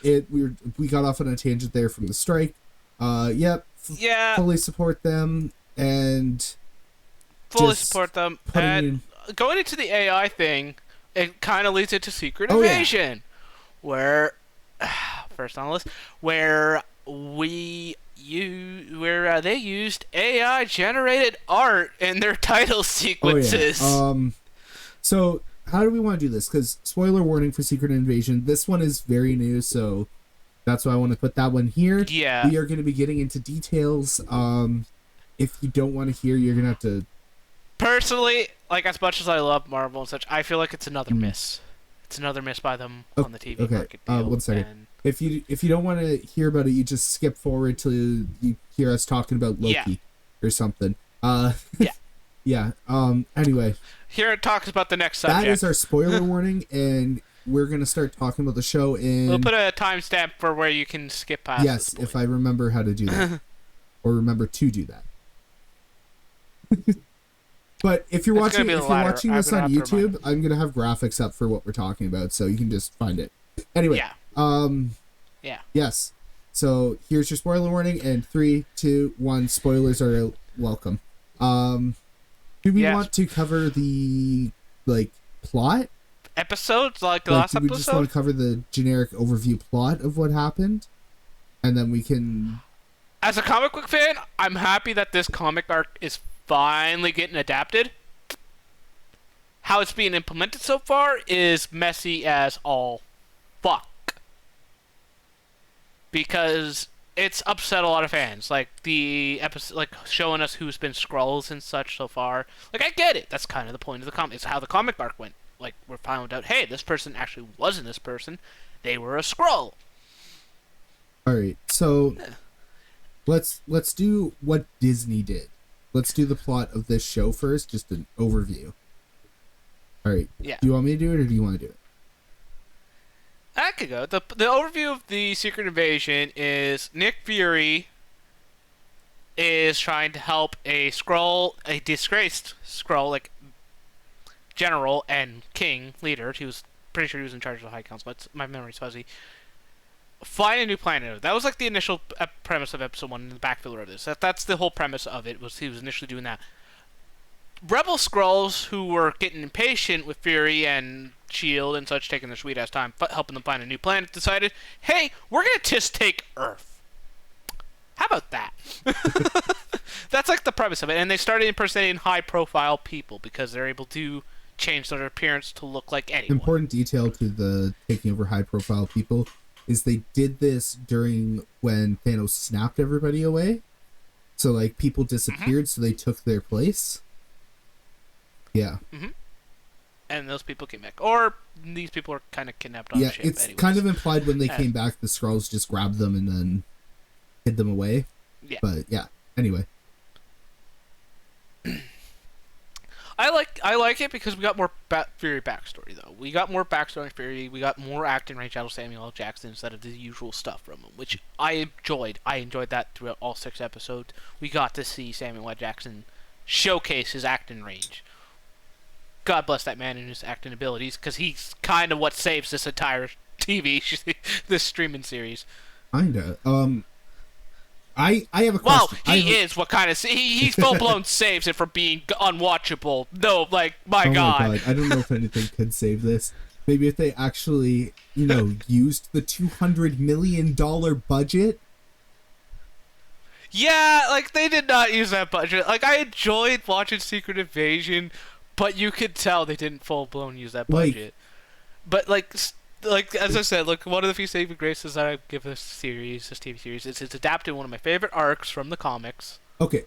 it. We got off on a tangent there from the strike. Yep. Yeah. Fully support them and Fully support them. And going into the AI thing, it kind of leads into Secret Invasion, where first on the list, where they used AI generated art in their title sequences. Oh, yeah. So how do we want to do this? Because spoiler warning for Secret Invasion, this one is very new, so that's why I want to put that one here. Yeah. We are going to be getting into details. If you don't want to hear, you're going to have to... Personally, like, as much as I love Marvel and such, I feel like it's another miss. It's another miss by them on the TV market deal. 1 second. If you don't want to hear about it, you just skip forward till you hear us talking about Loki or something. Yeah. Anyway. Here it talks about the next subject. That is our spoiler warning, and we're going to start talking about the show in... We'll put a timestamp for where you can skip past. Yes, if I remember how to do that. Or remember to do that. But if you're watching this on YouTube, I'm going to have graphics up for what we're talking about, so you can just find it. Anyway. Yeah. Yes. So here's your spoiler warning, and 3, 2, 1, spoilers are welcome. Do we want to cover the plot? Episodes like the last episode? Do we just want to cover the generic overview plot of what happened? And then we can... As a comic book fan, I'm happy that this comic arc is finally getting adapted. How it's being implemented so far is messy as all fuck. because it's upset a lot of fans. Like the episode, like showing us who's been Skrulls and such so far. Like I get it. That's kind of the point of the comic. It's how the comic arc went. Like we found out, hey, this person actually wasn't this person. They were a Skrull. All right, so let's do what Disney did. Let's do the plot of this show first, just an overview. All right. Yeah. Do you want me to do it, or do you want to do it? I could go. The overview of the Secret Invasion is Nick Fury is trying to help a Skrull, a disgraced Skrull, like general and king leader. He was pretty sure he was in charge of the High Council, but my memory's fuzzy. Find a new planet. That was like the initial premise of episode 1 in the back filler of this. That's the whole premise of it. Was he was initially doing that. Rebel Skrulls who were getting impatient with Fury and Shield and such, taking their sweet ass time, but helping them find a new planet, decided, hey, we're gonna just take Earth. How about that? That's like the premise of it, and they started impersonating high-profile people because they're able to change their appearance to look like anyone. Important detail to the taking over high-profile people is they did this during when Thanos snapped everybody away. So, like, people disappeared, so they took their place. Yeah. And those people came back. Or these people are kind of kidnapped on the ship. It's anyways. kind of implied when they came back, the Skrulls just grabbed them and then hid them away. Yeah. But, yeah. Anyway. I like it because we got more Fury backstory, though. We got more backstory on Fury. We got more acting range out of Samuel L. Jackson instead of the usual stuff from him, which I enjoyed. I enjoyed that throughout all 6 episodes. We got to see Samuel L. Jackson showcase his acting range. God bless that man and his acting abilities, because he's kind of what saves this entire this streaming series. Kinda. I have a question. Well, he's what kind of he's full blown saves it from being unwatchable. No, like my God. My God, I don't know if anything could save this. Maybe if they actually, used the $200 million budget. Yeah, like they did not use that budget. Like I enjoyed watching Secret Invasion, but you could tell they didn't full blown use that budget. But like as I said, look, one of the few saving graces that I give this TV series, is it's adapted one of my favorite arcs from the comics. Okay.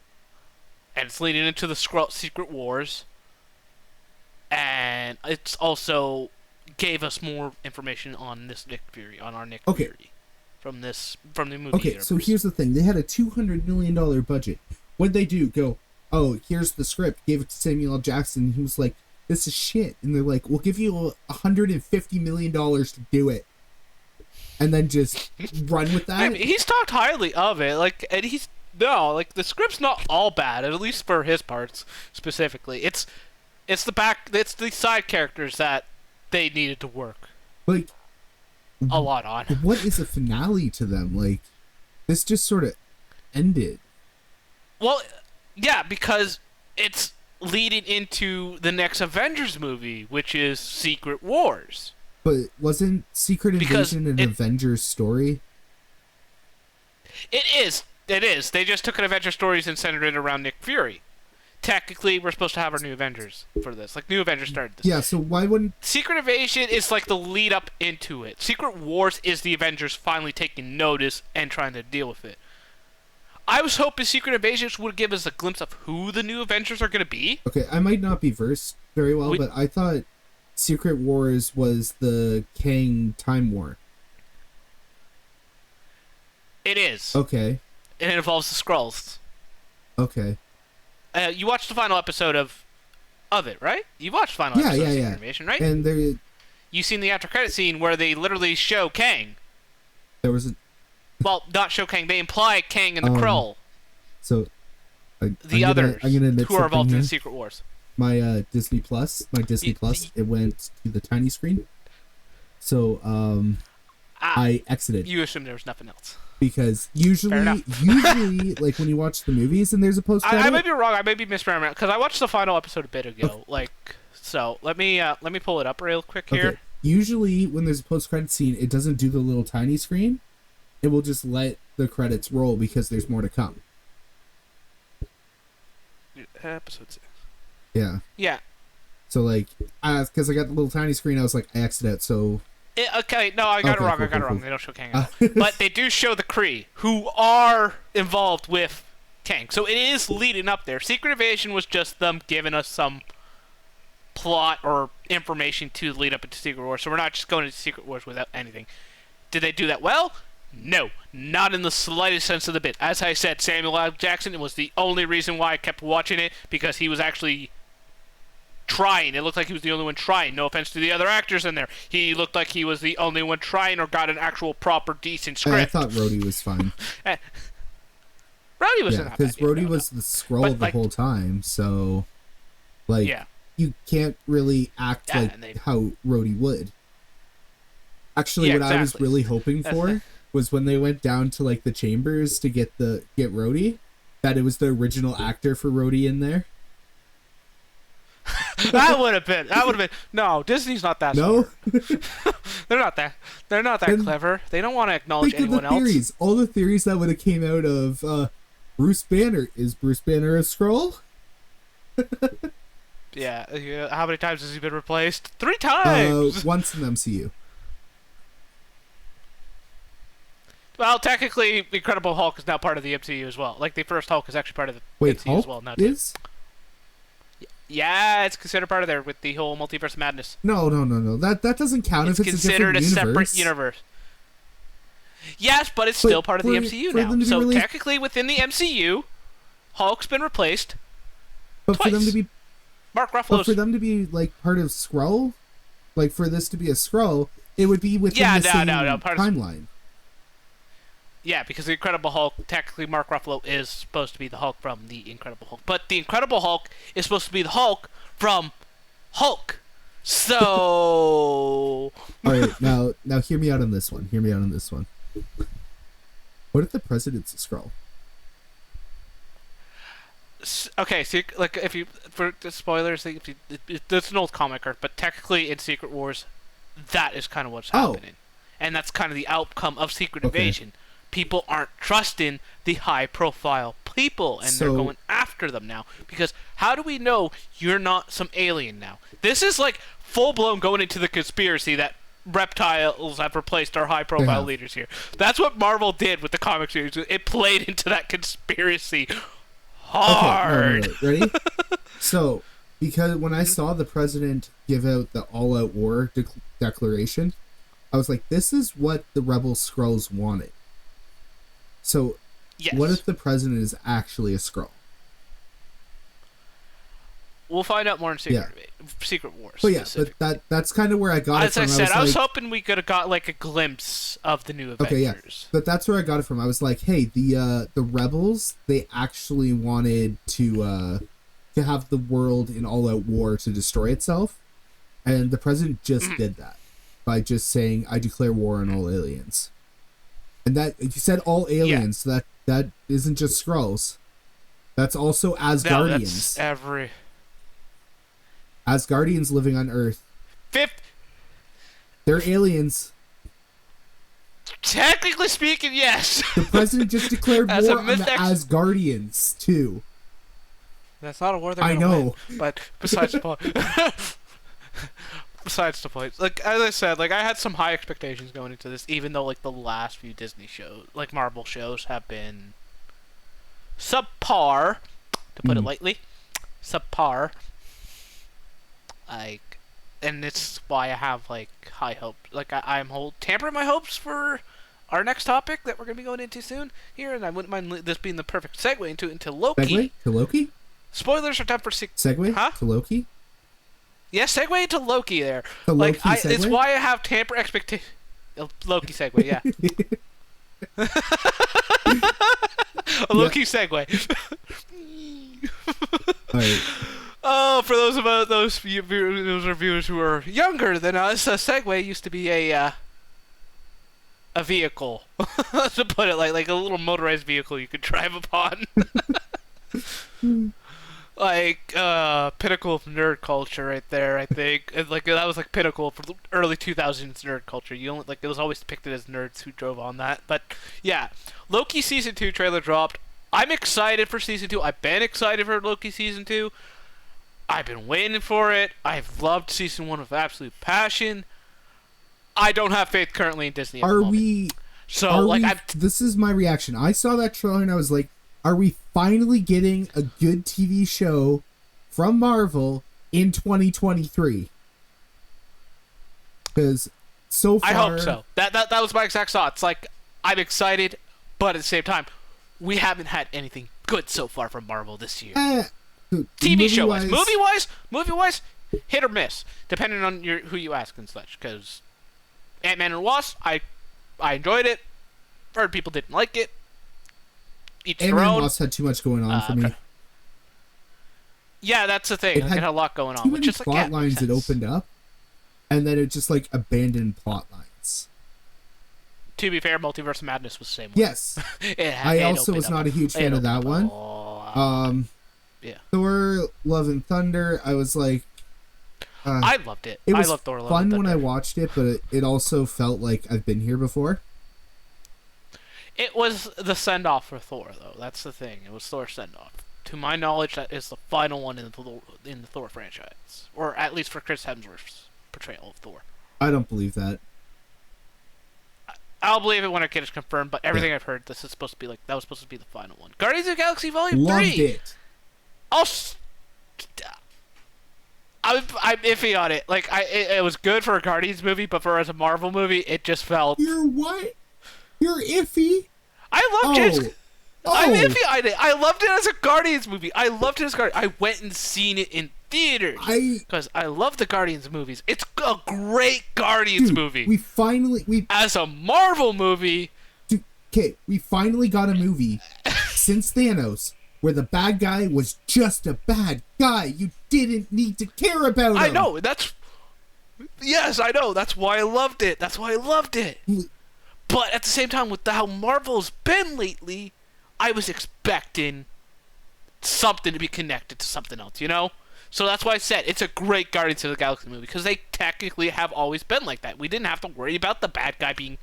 And it's leading into the Skrull Secret Wars. And it's also gave us more information on this Nick Fury, on our Nick Fury. From the movie universe. So here's the thing. They had a $200 million budget. What'd they do? Go, oh, here's the script. Gave it to Samuel L. Jackson. He was like, this is shit. And they're like, we'll give you $150 million to do it. And then just run with that. I mean, he's talked highly of it. Like, and the script's not all bad, at least for his parts specifically. It's the side characters that they needed to work. Like, a lot on. What is a finale to them? Like, this just sort of ended. Well, yeah, because it's leading into the next Avengers movie, which is Secret Wars. But wasn't Secret Invasion an Avengers story? It is. They just took an Avengers stories and centered it around Nick Fury. Technically, we're supposed to have our new Avengers for this. Like, new Avengers started this. Yeah, so why wouldn't... Secret Invasion is like the lead up into it. Secret Wars is the Avengers finally taking notice and trying to deal with it. I was hoping Secret Invasion would give us a glimpse of who the new Avengers are going to be. Okay, I might not be versed very well, but I thought Secret Wars was the Kang Time War. It is. Okay. And it involves the Skrulls. Okay. You watched the final episode of it, right? You watched the final episode of Secret Invasion, right? And you seen the after credit scene where they literally show Kang. There was a... Well, not show Kang. They imply Kang and the Krull. So, the others I'm gonna admit who are involved here. in the Secret Wars. My Disney Plus, it went to the tiny screen. So, I exited. You assumed there was nothing else. Because usually, like when you watch the movies and there's a post credit, I may be wrong. I may be misremembering because I watched the final episode a bit ago. Okay. Like, so let me pull it up real quick here. Okay. Usually, when there's a post credit scene, it doesn't do the little tiny screen. It will just let the credits roll because there's more to come. Episode 6. Yeah. Yeah. So like, because I got the little tiny screen, I was like, I exited out. So Okay, no, I got it Okay, wrong. cool, I got it cool, wrong. cool. They don't show Kang at all. But they do show the Kree, who are involved with Kang. So it is leading up there. Secret Invasion was just them giving us some plot or information to lead up into Secret Wars. So we're not just going into Secret Wars without anything. Did they do that well? No, not in the slightest sense of the bit. As I said, Samuel L. Jackson was the only reason why I kept watching it, because he was actually trying. It looked like he was the only one trying. No offense to the other actors in there. He looked like he was the only one trying or got an actual proper decent script. I thought Rhodey was fine. Rhodey wasn't that bad. Because Rhodey was the Skrull the whole time, so like you can't really act like how Rhodey would. Actually, what I was really hoping for was when they went down to like the chambers to get Rhodey, that it was the original actor for Rhodey in there. That would have been. No, Disney's not that smart. They're not that clever. They don't want to acknowledge anyone else. Theories. All the theories that would have came out of Bruce Banner. Is Bruce Banner a Skrull? Yeah. How many times has he been replaced? 3 times. Once in the MCU. Well, technically, Incredible Hulk is now part of the MCU as well. Like, the first Hulk is actually part of the MCU Hulk as well. Now, is? Yeah, it's considered part of there with the whole multiverse of madness. No. That doesn't count if it's considered a separate universe. Yes, but it's still part of the MCU now. So technically, within the MCU, Hulk's been replaced twice. For them to be Mark Ruffalo's. But for them to be like part of Skrull, like for this to be a Skrull, it would be within the same timeline. Yeah, because the Incredible Hulk, technically Mark Ruffalo is supposed to be the Hulk from the Incredible Hulk. But the Incredible Hulk is supposed to be the Hulk from Hulk. So... Alright, now hear me out on this one. What if the president's a Skrull? Okay, so like if you... For the spoilers, it's an old comic art, but technically in Secret Wars, that is kind of what's happening. And that's kind of the outcome of Secret Invasion. People aren't trusting the high-profile people, and they're going after them now. Because how do we know you're not some alien now? This is like full-blown going into the conspiracy that reptiles have replaced our high-profile leaders here. That's what Marvel did with the comic series. It played into that conspiracy hard. Okay, no. Ready? So, because when I saw the president give out the all-out war declaration, I was like, this is what the Rebel Skrulls wanted. So, what if the president is actually a Skrull? We'll find out more in Secret Wars. But that's kind of where I got it from. As I said, I was hoping we could have got like a glimpse of the new Avengers. Okay, yeah. But that's where I got it from. I was like, hey, the Rebels, they actually wanted to have the world in all-out war to destroy itself, and the president just did that by just saying, "I declare war on all aliens." And that you said all aliens, so that isn't just Skrulls. That's also Asgardians. No, Asgardians living on Earth. They're aliens. Technically speaking, yes. The president just declared war on the Asgardians too. That's not a war they're gonna win, but besides the point. Besides the point, like as I said, like I had some high expectations going into this, even though like the last few Disney shows, like Marvel shows, have been subpar, to put it lightly, subpar. Like, and it's why I have like high hopes. Like I'm tampering my hopes for our next topic that we're gonna be going into soon here, and I wouldn't mind this being the perfect segue into Loki. Segue to Loki. Spoilers are time for segue to Loki. Yeah, segue to Loki there. The like, Loki segue? It's why I have tamper expectations. Loki segue, yeah. A Loki segue. Right. Oh, for those viewers who are younger than us, a Segway used to be a vehicle, to put it like a little motorized vehicle you could drive upon. Like pinnacle of nerd culture right there, I think. And, like that was like pinnacle for the early 2000s nerd culture. You only it was always depicted as nerds who drove on that. But yeah, Loki season 2 trailer dropped. I'm excited for season 2. I've been excited for Loki season 2. I've been waiting for it. I've loved season 1 with absolute passion. I don't have faith currently in Disney at the Are moment. we? So, Are like, we? I've... This is my reaction. I saw that trailer and I was like, "Are we finally getting a good TV show from Marvel in 2023?" Because so far, I hope so. That was my exact thought. It's like, I'm excited, but at the same time, we haven't had anything good so far from Marvel this year. TV show wise, movie wise, hit or miss, depending on who you ask and such. Because Ant-Man and Wasp, I enjoyed it. Heard people didn't like it. Each their Ant-Man own. and Wasp had too much going on for me. Yeah, that's the thing. It had a lot going on. Too many Which is plot lines that opened up, and then it just like abandoned plot lines. To be fair, Multiverse of Madness was the same way. Yes. I also was not a huge fan of that one. Yeah. Thor, Love and Thunder, I was like... I loved it. It was I loved Thor, Love fun and Thunder. when I watched it, but it also felt like I've been here before. It was the send-off for Thor, though. That's the thing. It was Thor's send-off. To my knowledge, that is the final one in the Thor franchise. Or at least for Chris Hemsworth's portrayal of Thor. I don't believe that. I'll believe it when it gets confirmed, but everything I've heard, that was supposed to be the final one. Guardians of the Galaxy Volume 3! Loved it. I'm iffy on it. Like, it was good for a Guardians movie, but as a Marvel movie, it just felt... You're what? You're iffy? I love James... Oh. I'm iffy on it. I loved it as a Guardians movie. I went and seen it in theaters. Because I love the Guardians movies. It's a great Guardians movie. As a Marvel movie... Okay, we finally got a movie since Thanos where the bad guy was just a bad guy. You didn't need to care about him. I know. Yes, I know. That's why I loved it. But at the same time, with how Marvel's been lately, I was expecting something to be connected to something else, you know? So that's why I said it's a great Guardians of the Galaxy movie, because they technically have always been like that. We didn't have to worry about the bad guy being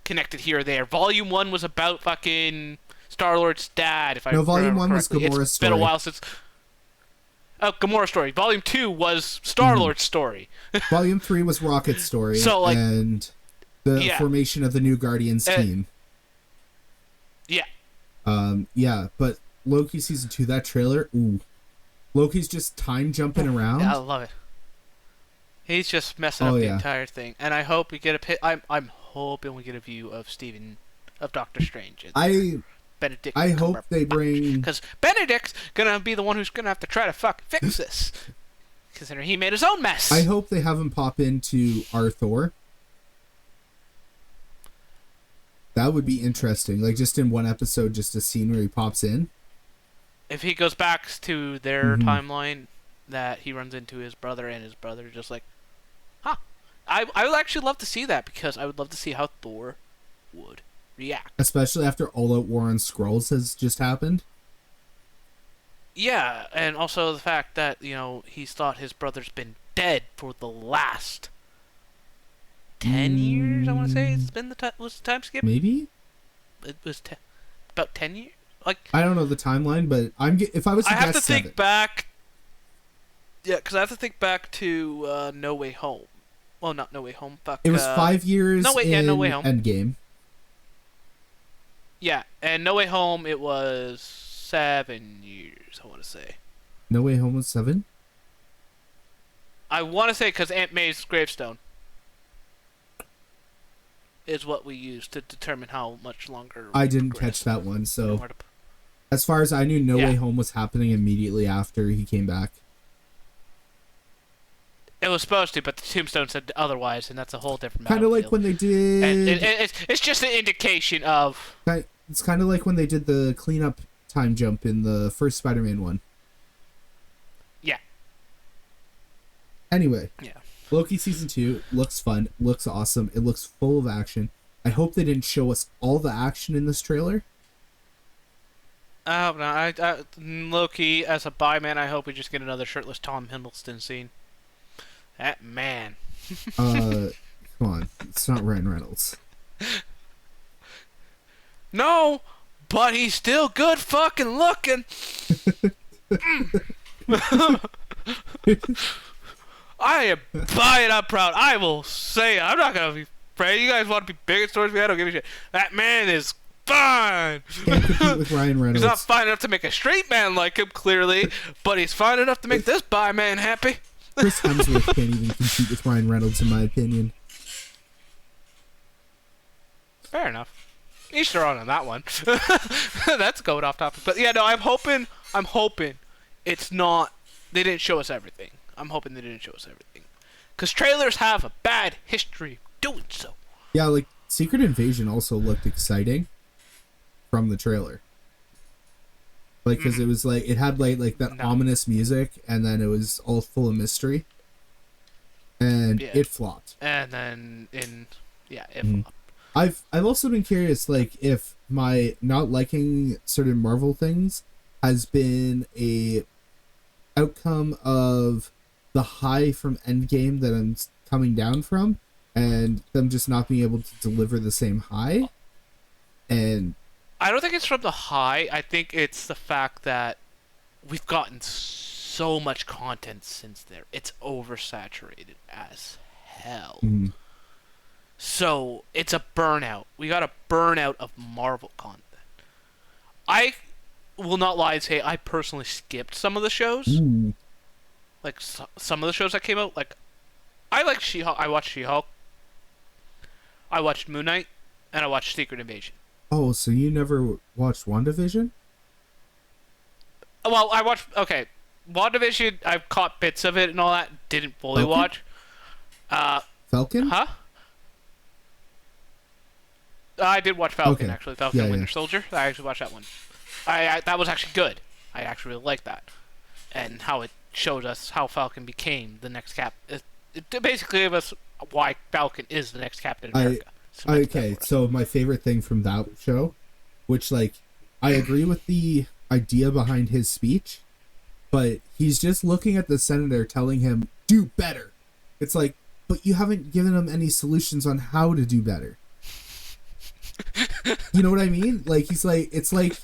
connected here or there. Volume 1 was about fucking Star-Lord's dad, if I remember correctly. Volume 1 was Gamora's story. It's been a while since... Oh, Gamora's story. Volume 2 was Star-Lord's story. Volume 3 was Rocket's story, so, like, and the formation of the new Guardians team. Yeah. Yeah, but Loki Season 2, that trailer, ooh. Loki's just time jumping around. Yeah, I love it. He's just messing up the entire thing. And I hope we get I'm hoping we get a view of Doctor Strange. Benedict I hope they bring... Because Benedict's gonna be the one who's gonna have to try to fucking fix this. Considering he made his own mess. I hope they have him pop into our Thor. That would be interesting. Like, just in one episode, just a scene where he pops in. If he goes back to their timeline, that he runs into his brother, and his brother just like... Huh. I would actually love to see that, because I would love to see how Thor would react. Especially after All Out War on Skrulls has just happened. Yeah, and also the fact that, you know, he's thought his brother's been dead for the last 10 years, I want to say. It's been was the time skip? Maybe? It was about 10 years? Like, I don't know the timeline, but if I was to guess, I have to think back... Yeah, because I have to think back to No Way Home. Well, not No Way Home. Fuck. It was 5 years No Way Home. Endgame. Yeah, and No Way Home, it was 7 years, I want to say. No Way Home was 7? I want to say because Aunt May's gravestone is what we use to determine how much longer... I didn't catch that one, so... As far as I knew, No Way Home was happening immediately after he came back. It was supposed to, but the tombstone said otherwise, and that's a whole different matter. Kind of like when they did... And it's just an indication of... It's kind of like when they did the cleanup time jump in the first Spider-Man one. Yeah. Anyway. Yeah. Loki Season 2 looks fun, looks awesome, it looks full of action. I hope they didn't show us all the action in this trailer. I hope not. Loki, as a bi-man, I hope we just get another shirtless Tom Hiddleston scene. That man. Come on. It's not Ryan Reynolds. No, but he's still good fucking looking. I am buying up proud. I will say it. I'm not gonna be afraid. You guys want to be big at stories? I don't give a shit. That man is fine. Can't compete with Ryan Reynolds. He's not fine enough to make a straight man like him, clearly, but he's fine enough to make this bi man happy. Chris Hemsworth can't even compete with Ryan Reynolds, in my opinion. Fair enough. Each their own on that one. That's going off topic, but yeah, no, I'm hoping it's not. They didn't show us everything. I'm hoping they didn't show us everything, because trailers have a bad history of doing so. Yeah, like Secret Invasion also looked exciting from the trailer. Like, because it was like it had like that ominous music, and then it was all full of mystery, and it flopped. And then it flopped. I've also been curious, like, if my not liking certain Marvel things has been a outcome of the high from Endgame that I'm coming down from, and them just not being able to deliver the same high. And I don't think it's from the high. I think it's the fact that we've gotten so much content since there. It's oversaturated as hell. Mm. So it's a burnout. We got a burnout of Marvel content. I will not lie and say I personally skipped some of the shows. Ooh. Like some of the shows that came out. Like I like She-Hulk. I watched She-Hulk. I watched Moon Knight, and I watched Secret Invasion. Oh, so you never watched WandaVision? Well, I watched. Okay, WandaVision. I've caught bits of it and all that. Didn't fully watch. Falcon? Huh? I did watch Falcon, actually. Falcon and Winter Soldier. I actually watched that one. I that was actually good. I actually really liked that. And how it showed us how Falcon became the next cap. It basically gave us why Falcon is the next Captain America. Okay, so my favorite thing from that show, which, like, I agree with the idea behind his speech, but he's just looking at the senator telling him, do better. It's like, but you haven't given him any solutions on how to do better. You know what I mean? Like, he's like, it's like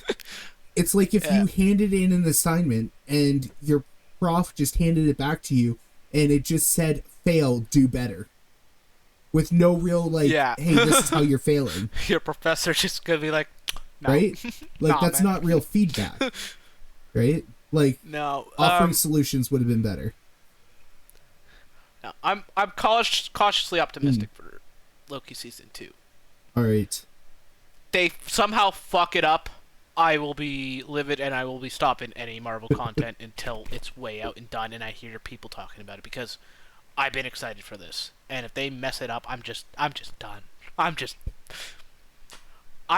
if you handed in an assignment and your prof just handed it back to you and it just said, fail, do better. With no real, like, hey, this is how you're failing. Your professor's just gonna be like, no. Right? Like, that's not real feedback. Right? Like, no. Offering solutions would have been better. No, I'm cautiously optimistic for Loki season 2. All right. They somehow fuck it up, I will be livid and I will be stopping any Marvel content until it's way out and done and I hear people talking about it, because I've been excited for this. And if they mess it up, I'm just done. I'm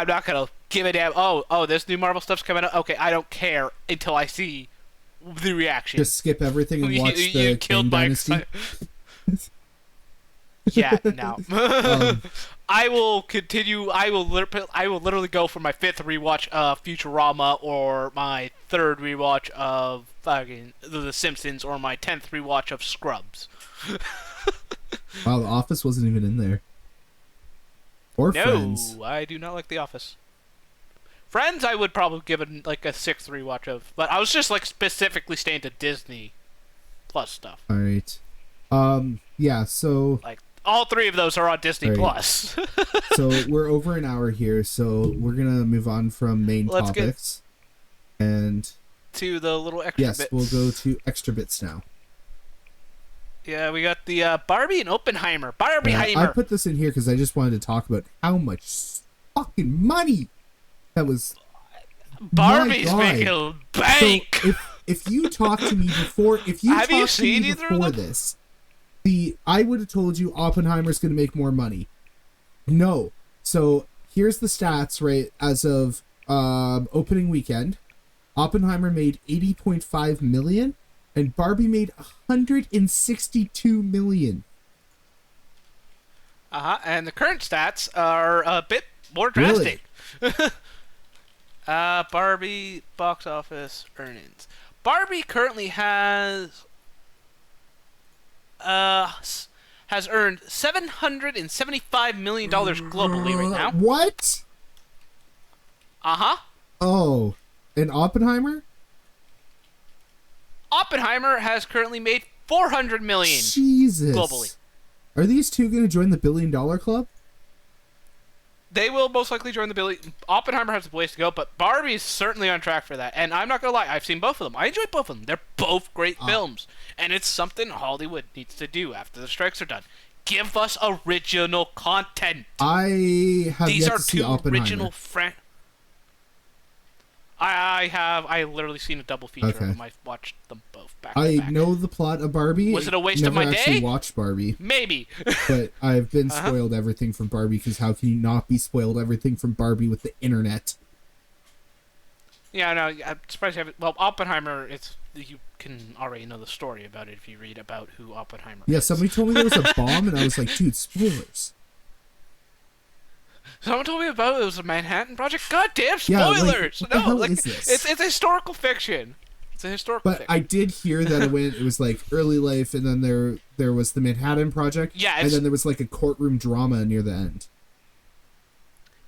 not gonna give a damn. Oh, this new Marvel stuff's coming out. Okay, I don't care until I see the reaction. Just skip everything and watch the Kang Dynasty. Yeah, no. I will continue. I will literally go for my 5th rewatch of Futurama, or my 3rd rewatch of fucking The Simpsons, or my 10th rewatch of Scrubs. Wow, The Office wasn't even in there. Or Friends. No, I do not like The Office. Friends, I would probably give it like a 6th rewatch of, but I was just like specifically staying to Disney Plus stuff. All right. Yeah. So. Like all 3 of those are on Disney Plus. So we're over an hour here, so we're gonna move on from main topics, and to the little extra bits. Yes, we'll go to extra bits now. Yeah, we got the Barbie and Oppenheimer. Barbiehiemer. I put this in here because I just wanted to talk about how much fucking money that was. Barbie's making bank. So if you talked to me before, if you have you seen either of them? This, I would have told you Oppenheimer's going to make more money. No. So here's the stats, right? As of opening weekend, Oppenheimer made $80.5 million. And Barbie made $162 million. And the current stats are a bit more drastic. Really? Barbie box office earnings. Barbie currently has earned $775 million globally right now. What? Oh, and Oppenheimer? Oppenheimer has currently made 400 million Jesus. globally. Are these two going to join the $1 billion club? They will most likely join the Billy. Oppenheimer has a ways to go, but Barbie is certainly on track for that. And I'm not gonna lie, I've seen both of them. I enjoyed both of them. They're both great films, and it's something Hollywood needs to do after the strikes are done. Give us original content. I have These yet are to see two Oppenheimer. original I literally seen a double feature of them. I watched them both back to back. I know the plot of Barbie. Was it a waste of Never my actually day? watched Barbie. Maybe. But I've been spoiled everything from Barbie, because how can you not be spoiled everything from Barbie with the internet? Yeah, no, I'm surprised you haven't. Well, Oppenheimer, you can already know the story about it if you read about who Oppenheimer is. Yeah, somebody told me there was a bomb, and I was like, dude, spoilers. Someone told me about it was a Manhattan Project. Goddamn spoilers! Yeah, like, what the hell is this? It's historical fiction. It's a historical But fiction. I did hear that it was like early life, and then there was the Manhattan Project, Yeah, and then there was like a courtroom drama near the end.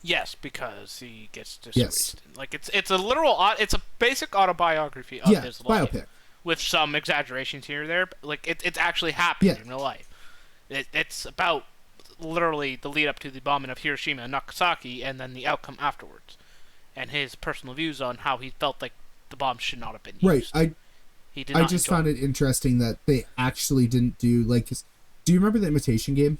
Yes, because he gets disgraced. Yes. Like it's a basic autobiography of his life. Biopic. With some exaggerations here or there. But like it's actually happened in real life. It's about literally the lead up to the bombing of Hiroshima and Nagasaki, and then the outcome afterwards, and his personal views on how he felt like the bomb should not have been used. Right. I just found it interesting that they actually didn't do like. Do you remember the Imitation Game?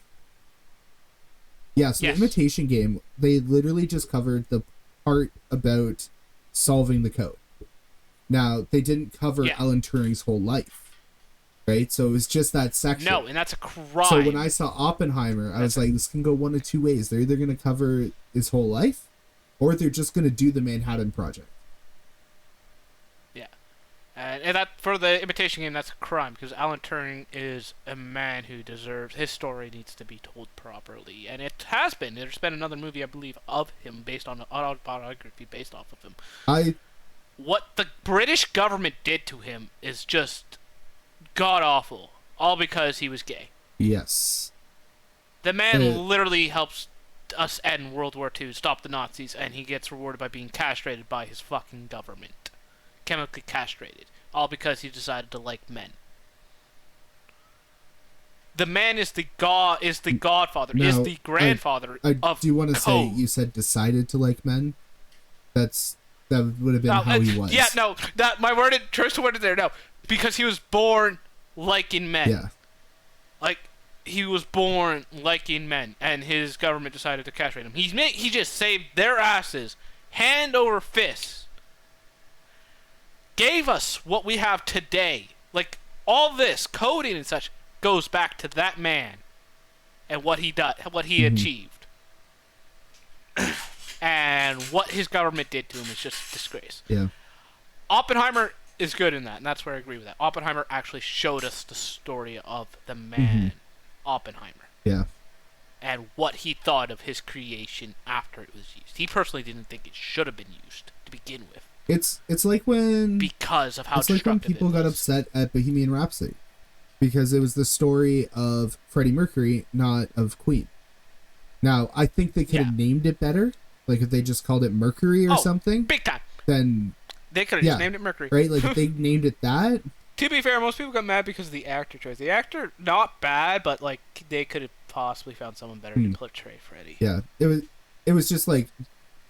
Yeah. So yes. The Imitation Game, they literally just covered the part about solving the code. Now they didn't cover Alan Turing's whole life. Right, so it was just that section. No, and that's a crime. So when I saw Oppenheimer, I was like, this can go one of two ways. They're either going to cover his whole life, or they're just going to do the Manhattan Project. Yeah. And that, for the Imitation Game, that's a crime, because Alan Turing is a man who deserves... His story needs to be told properly, and it has been. There's been another movie, I believe, of him, based on an autobiography based off of him. What the British government did to him is just... god-awful, all because he was gay. Yes. The man literally helps us end World War II, stop the Nazis, and he gets rewarded by being castrated by his fucking government. Chemically castrated. All because he decided to like men. The man is the godfather, now, is the grandfather of do you want to say, code. you said decided to like men? That would have been how he was. Yeah, no, my choice of word is there, no. Because he was born liking men. Yeah. Like, he was born liking men, and his government decided to castrate him. He just saved their asses, hand over fist. Gave us what we have today. Like, all this, coding and such, goes back to that man and what he achieved. And what his government did to him is just a disgrace. Yeah. Oppenheimer is good in that, and that's where I agree with that. Oppenheimer actually showed us the story of the man, Oppenheimer. Yeah. And what he thought of his creation after it was used. He personally didn't think it should have been used to begin with. It's like when... Because of how it's like when people got upset at Bohemian Rhapsody. Because it was the story of Freddie Mercury, not of Queen. Now, I think they could have named it better. Like, if they just called it Mercury or something. Big time! Then... They could have just named it Mercury. Right? Like, if they named it that... To be fair, most people got mad because of the actor choice. The actor, not bad, but, like, they could have possibly found someone better to portray Freddie. Yeah. It was just, like...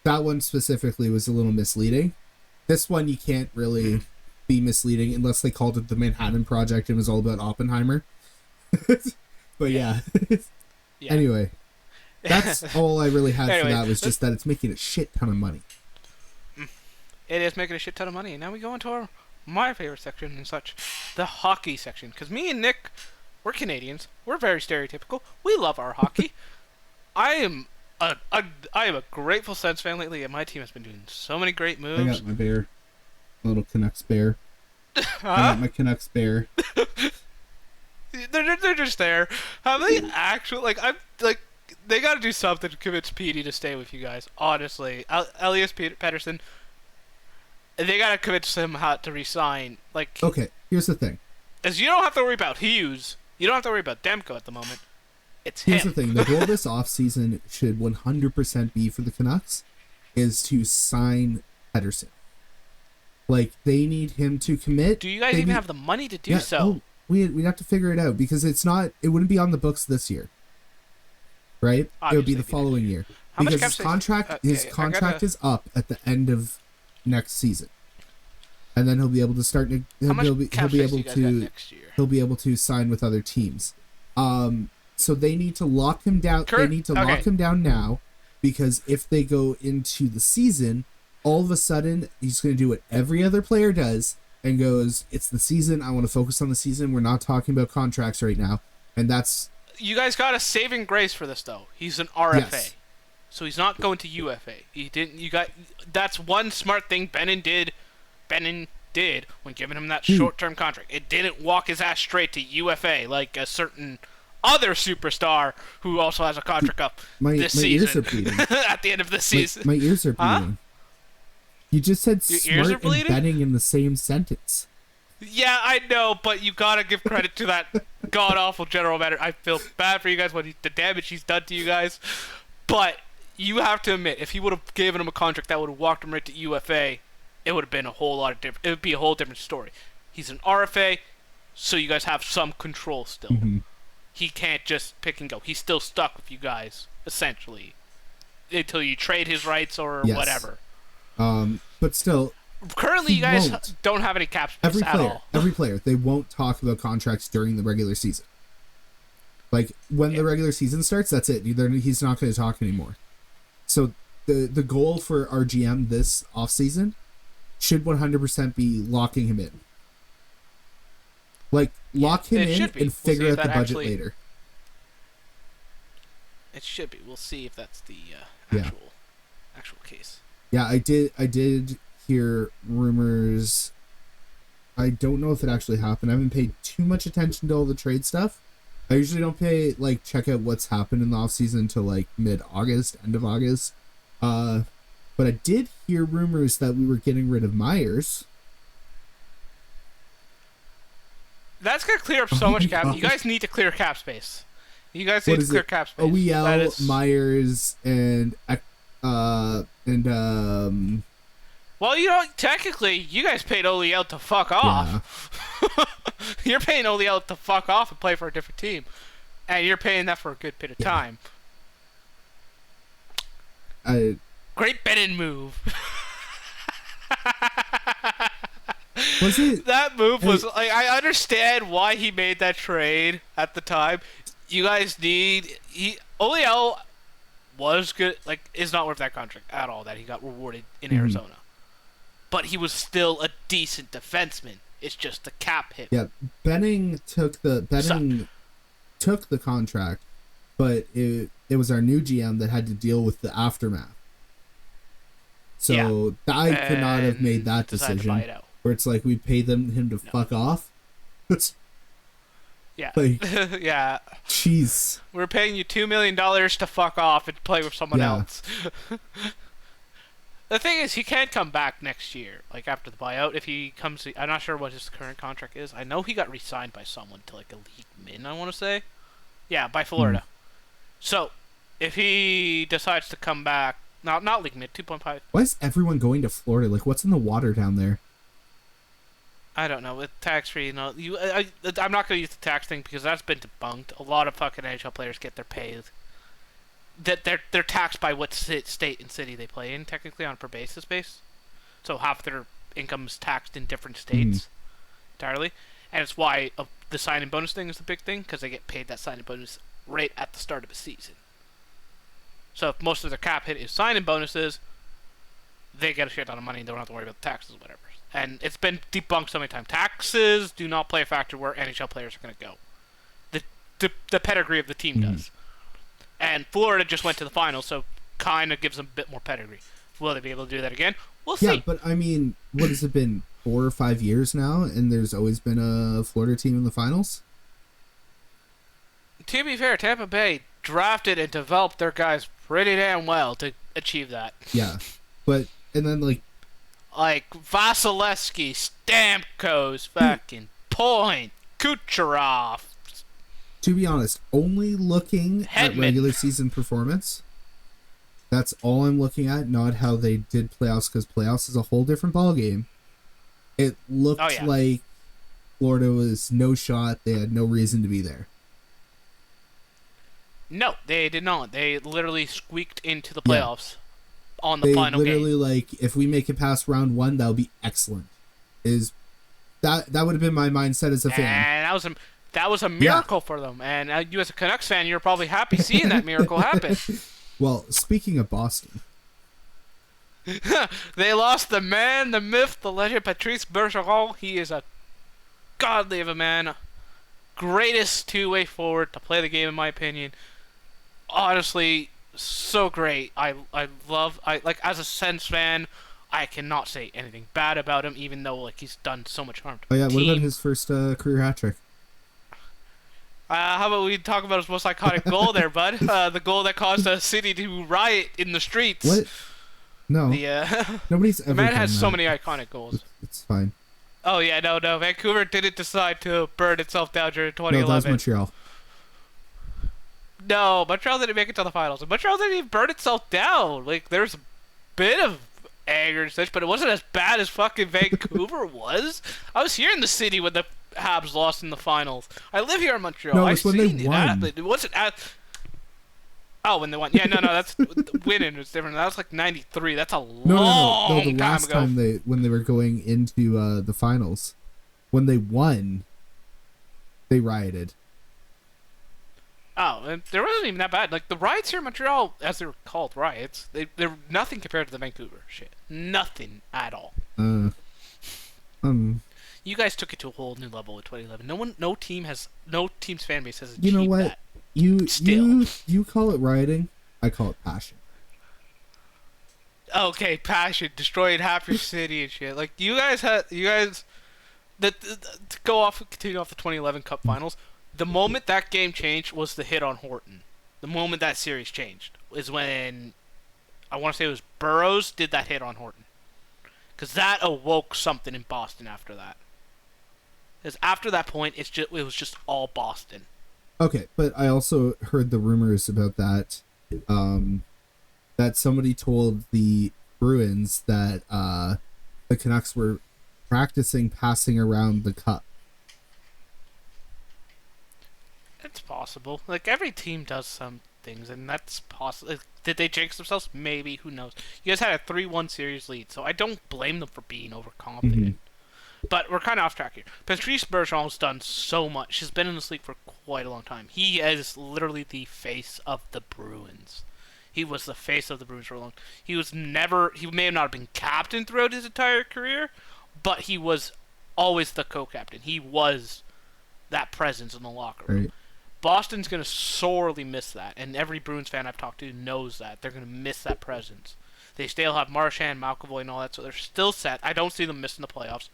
That one specifically was a little misleading. This one, you can't really be misleading unless they called it the Manhattan Project and it was all about Oppenheimer. But yeah. Anyway. That's all I really had for that, was just that it's making a shit ton of money. It is making a shit ton of money. And now we go into my favorite section and such, the hockey section. Because me and Nick, we're Canadians. We're very stereotypical. We love our hockey. I am a grateful Sens fan lately, and my team has been doing so many great moves. I got my bear. A little Canucks bear. I got my Canucks bear. They're just there. Have they actually, they got to do something to convince Petey to stay with you guys. Honestly, Elias Pettersson, they got to convince him how to resign. Like, okay, here's the thing. As you don't have to worry about Hughes. You don't have to worry about Demko at the moment. It's him. Here's the thing. The goal this offseason should 100% be for the Canucks is to sign Pettersson. Like, they need him to commit. Do you guys even have the money to do so? we'd have to figure it out because it wouldn't be on the books this year, right? Obviously, it would be the following year How much because cap his space- contract is up at the end of next season, and then he'll be able to start. How much He'll be cap space do you guys got next year? he'll be able to sign with other teams. So they need to lock him down. Lock him down now, because if they go into the season, all of a sudden he's going to do what every other player does and goes, "It's the season. I want to focus on the season. We're not talking about contracts right now." And that's. You guys got a saving grace for this though. He's an RFA, Yes. so he's not going to UFA. He didn't. You got. That's one smart thing Benin did when giving him that short-term contract. It didn't walk his ass straight to UFA like a certain other superstar who also has a contract up this my season. ears are bleeding. At the end of the season. My ears are bleeding. You just said Your ears smart are and bleeding? betting in the same sentence. Yeah, I know, but you gotta give credit to that god-awful general manager. I feel bad for you guys, the damage he's done to you guys. But you have to admit, if he would have given him a contract that would have walked him right to UFA, it would have been a whole lot of different. It would be a whole different story. He's an RFA, so you guys have some control still. Mm-hmm. He can't just pick and go. He's still stuck with you guys, essentially, until you trade his rights or whatever. But still, currently you guys don't have any cap space at all. Every player, they won't talk about contracts during the regular season. Like when the regular season starts, that's it. He's not going to talk anymore. So the goal for our GM this offseason should 100% be locking him in. Like lock him in and figure out the budget later. It should be. We'll see if that's the actual case. Yeah, I did hear rumors. I don't know if it actually happened. I haven't paid too much attention to all the trade stuff. I usually don't check out what's happened in the offseason until like mid-August, end of August. But I did hear rumors that we were getting rid of Myers. That's gonna clear up so much cap. You guys need to clear cap space. You guys need to clear cap space. OEL, Myers, and well, technically, you guys paid OEL to fuck off. Yeah. You're paying OEL to fuck off and play for a different team, and you're paying that for a good bit of time. Great Benin move. Was it? That move was like, I understand why he made that trade at the time. You guys OEL was good, is not worth that contract at all that he got rewarded in Arizona. But he was still a decent defenseman. It's just the cap hit. Yeah, Benning took the contract, but it was our new GM that had to deal with the aftermath. So I could not have made that decision. Where it's like we paid him to fuck off. Yeah. Yeah. Jeez. We're paying you $2 million to fuck off and play with someone else. The thing is, he can't come back next year, after the buyout. If he comes, I'm not sure what his current contract is. I know he got re-signed by someone to a league min, I want to say. Yeah, by Florida. So, if he decides to come back, not league mid, 2.5. Why is everyone going to Florida? What's in the water down there? I don't know. With tax-free, I'm not going to use the tax thing because that's been debunked. A lot of fucking NHL players get their pay. That they're taxed by what state and city they play in, technically on a per basis base. So half their income is taxed in different states entirely. And it's why the sign-in bonus thing is the big thing, because they get paid that sign-in bonus right at the start of a season. So if most of their cap hit is sign-in bonuses, they get a shit ton of money and they don't have to worry about the taxes or whatever. And it's been debunked so many times. Taxes do not play a factor where NHL players are going to go. The pedigree of the team does. And Florida just went to the finals, so kind of gives them a bit more pedigree. Will they be able to do that again? We'll see. Yeah, but I mean, what has it been, 4 or 5 years now, and there's always been a Florida team in the finals? To be fair, Tampa Bay drafted and developed their guys pretty damn well to achieve that. Yeah, and then Vasilevsky, Stamkos, fucking Point, Kucherov. To be honest, only looking at regular season performance. That's all I'm looking at, not how they did playoffs, because playoffs is a whole different ballgame. It looked like Florida was no shot. They had no reason to be there. No, they did not. They literally squeaked into the Yeah. playoffs on the They final literally game. like, if we make it past round 1, that'll be excellent. Is that would have been my mindset as a fan. And that was a miracle for them. And you as a Canucks fan, you're probably happy seeing that miracle happen. Well, speaking of Boston, They lost the man, the myth, the legend, Patrice Bergeron. He is a godly of a man. Greatest two-way forward to play the game, in my opinion. Honestly, so great. I like, as a Sens fan, I cannot say anything bad about him, even though like he's done so much harm to oh yeah, the what team. about his first career hat trick? How about we talk about his most iconic goal there, bud? The goal that caused the city to riot in the streets. What? No, nobody's ever. The man done has that. so many iconic goals. It's fine. Oh yeah, no. Vancouver didn't decide to burn itself down during No, that was 2011. Montreal. No, Montreal didn't make it to the finals. And Montreal didn't even burn itself down. Like, there's a bit of anger and such, but it wasn't as bad as fucking Vancouver was. I was here in the city when the Habs lost in the finals. I live here in Montreal. No, I it's when they seen it won. happen. It wasn't at... Oh, when they won. Yeah, no, that's... winning was different. That was like 93. That's a long No. The last time ago. time when they were going into the finals, when they won, they rioted. Oh, and there wasn't even that bad. Like, the riots here in Montreal, as they were called riots, they're nothing compared to the Vancouver shit. Nothing at all. You guys took it to a whole new level with 2011. No team's fan base has achieved You know what? that. You call it rioting. I call it passion. Okay, passion, destroying half your city and shit. Like, to continue off the 2011 Cup Finals. The moment that game changed was the hit on Horton. The moment that series changed is when, I want to say it was Burroughs did that hit on Horton. Because that awoke something in Boston after that. Because after that point, it was just all Boston. Okay, but I also heard the rumors about that. That somebody told the Bruins that the Canucks were practicing passing around the cup. It's possible. Like, every team does some things, and that's possible. Did they jinx themselves? Maybe. Who knows? You guys had a 3-1 series lead, so I don't blame them for being overconfident. But we're kind of off track here. Patrice Bergeron's done so much. He's been in this league for quite a long time. He is literally the face of the Bruins. He was the face of the Bruins for a long time. He may have not been captain throughout his entire career, but he was always the co-captain. He was that presence in the locker room. Right. Boston's going to sorely miss that, and every Bruins fan I've talked to knows that. They're going to miss that presence. They still have Marchand, McAvoy, and all that, so they're still set. I don't see them missing the playoffs,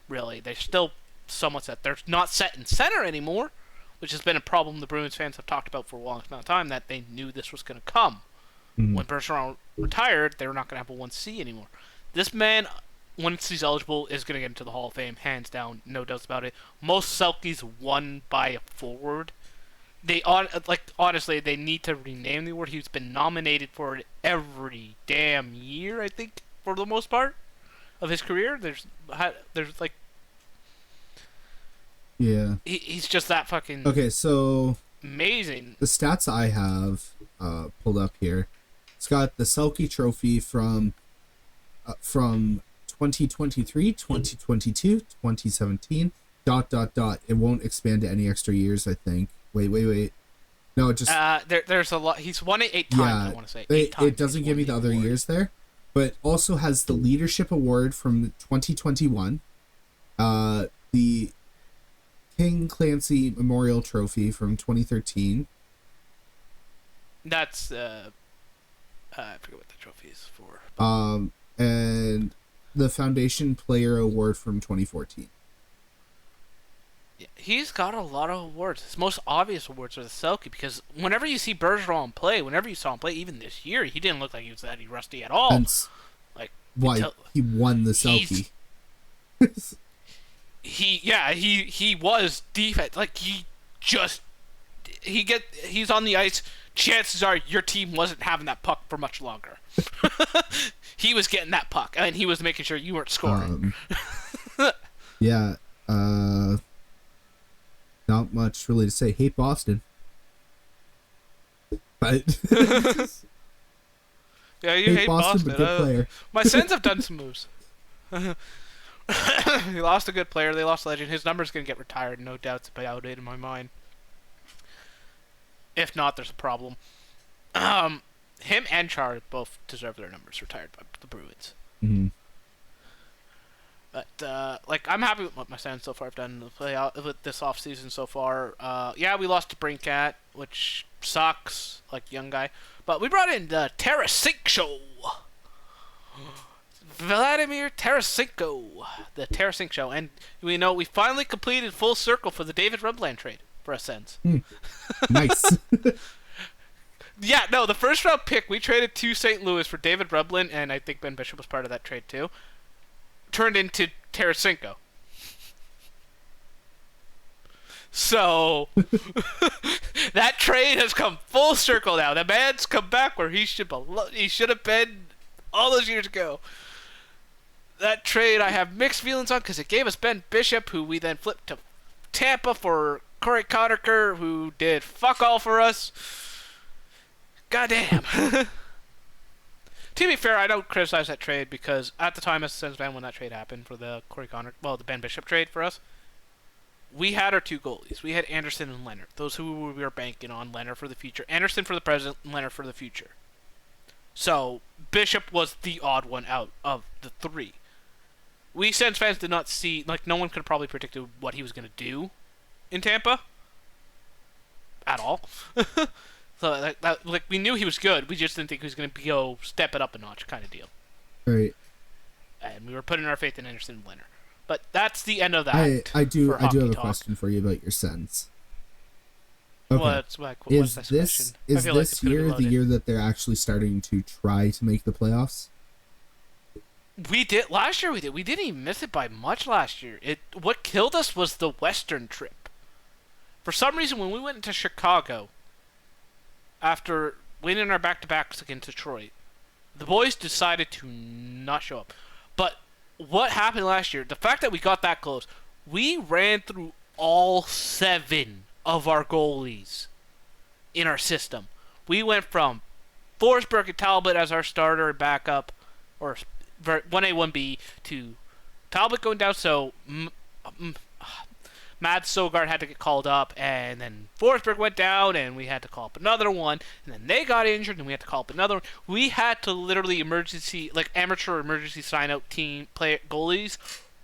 really. They're still somewhat set. They're not set in center anymore, which has been a problem the Bruins fans have talked about for a long amount of time, that they knew this was going to come. When Bergeron retired, they were not going to have a 1C anymore. This man, once he's eligible, is going to get into the Hall of Fame, hands down, no doubts about it. Most Selkies won by a forward. Honestly, they need to rename the award. He's been nominated for it every damn year, I think, for the most part of his career. There's like, Yeah. he's just that fucking Okay, so amazing. the stats I have pulled up here. It's got the Selke Trophy from 2023, 2022, 2017. ... It won't expand to any extra years, I think. Wait. No, it just... There's a lot. He's won it 8 times, yeah, I want to say. 8 times it doesn't he's give won me the other award. years there, but also has the Leadership Award from 2021, the King Clancy Memorial Trophy from 2013. That's I forget what the trophy is for. And the Foundation Player Award from 2014. Yeah, he's got a lot of awards. His most obvious awards are the Selke, because whenever you see Bergeron play, whenever you saw him play, even this year, he didn't look like he was that rusty at all. Hence Like, why he won the Selke. He was defense. Like, he's on the ice. Chances are your team wasn't having that puck for much longer. He was getting that puck, and he was making sure you weren't scoring. Yeah. Uh, not much really to say. Hate Boston. But Yeah, you hate hate Boston, Boston. but good player. My Sens have done some moves. He lost a good player. They lost a legend. His number's going to get retired. No doubts about it in my mind. If not, there's a problem. Him and Char both deserve their numbers retired by the Bruins. Mm-hmm. But I'm happy with what my Sens so far have done in the playoff with this offseason so far. Yeah, we lost to Brinkat, which sucks, like young guy. But we brought in the Tarasenko. Vladimir Tarasenko, the Tarasenko, and we finally completed full circle for the David Rubland trade for a Sens. Nice. Yeah, no, the first round pick we traded to St. Louis for David Rubland, and I think Ben Bishop was part of that trade too. Turned into Tarasenko. So that trade has come full circle now. The man's come back where he should have been all those years ago. That trade I have mixed feelings on because it gave us Ben Bishop, who we then flipped to Tampa for Corey Conacher, who did fuck all for us. Goddamn. To be fair, I don't criticize that trade because at the time as a Sens fan when that trade happened for the the Ben Bishop trade for us, we had our two goalies. We had Anderson and Leonard. Those who we were banking on, Leonard for the future. Anderson for the present, Leonard for the future. So, Bishop was the odd one out of the three. We Sens fans did not see, no one could have probably predicted what he was going to do in Tampa. At all. So, we knew he was good. We just didn't think he was going to go step it up a notch kind of deal. Right. And we were putting our faith in Anderson and Leonard. But that's the end of that. I do have a talk. question for you about your Sens. Okay. What's is this this question? is this year the year that they're actually starting to try to make the playoffs? We did last year. We didn't even miss it by much last year. What killed us was the Western trip. For some reason, when we went into Chicago, after winning our back-to-backs against Detroit, the boys decided to not show up. But what happened last year, the fact that we got that close, we ran through all 7 of our goalies in our system. We went from Forsberg and Talbot as our starter and backup, or 1A, 1B, to Talbot going down, so Mads Sogard had to get called up, and then Forsberg went down, and we had to call up another one, and then they got injured, and we had to call up another one. We had to literally amateur emergency sign-out team goalies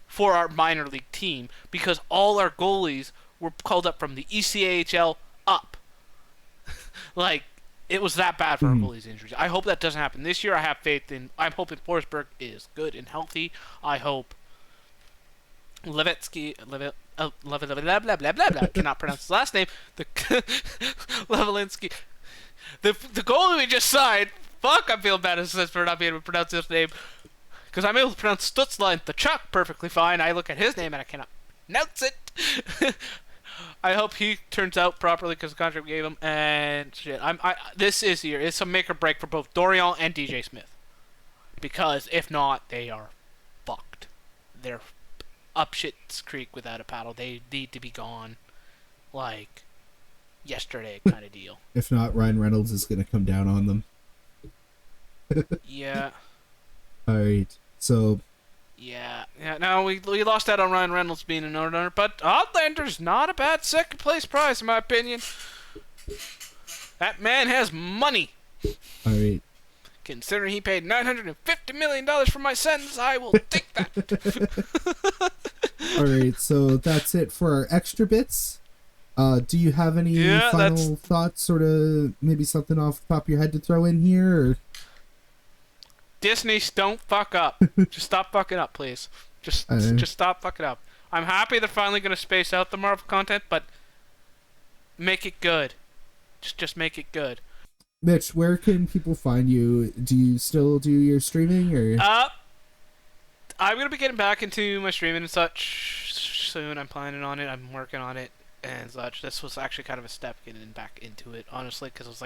for our minor league team, because all our goalies were called up from the ECAHL up. It was that bad for our goalies' injuries. I hope that doesn't happen this year. I'm hoping Forsberg is good and healthy. I hope Levetsky, cannot pronounce his last name. Levelinsky, the goalie we just signed. Fuck, I'm feeling bad for not being able to pronounce his name, because I'm able to pronounce Stutzla the Chuck perfectly fine. I look at his name and I cannot pronounce it. I hope he turns out properly because the contract we gave him. And shit, this is here. It's a make or break for both Dorian and DJ Smith, because if not, they are fucked. They're up shit's creek without a paddle. They need to be gone, yesterday kind of deal. If not, Ryan Reynolds is going to come down on them. Yeah. All right. So. Yeah. No, we lost out on Ryan Reynolds being an owner, but Outlander's not a bad second place prize in my opinion. That man has money. All right. Considering he paid $950 million for my sentence, I will take that. All right, so that's it for our extra bits. Do you have any final thoughts, sort of maybe something off the top of your head to throw in here? Or? Disney, don't fuck up. Just stop fucking up, please. Just stop fucking up. I'm happy they're finally going to space out the Marvel content, but make it good. Just make it good. Mitch, where can people find you? Do you still do your streaming, or? I'm gonna be getting back into my streaming and such soon. I'm planning on it. I'm working on it and such. This was actually kind of a step getting back into it, honestly, because I was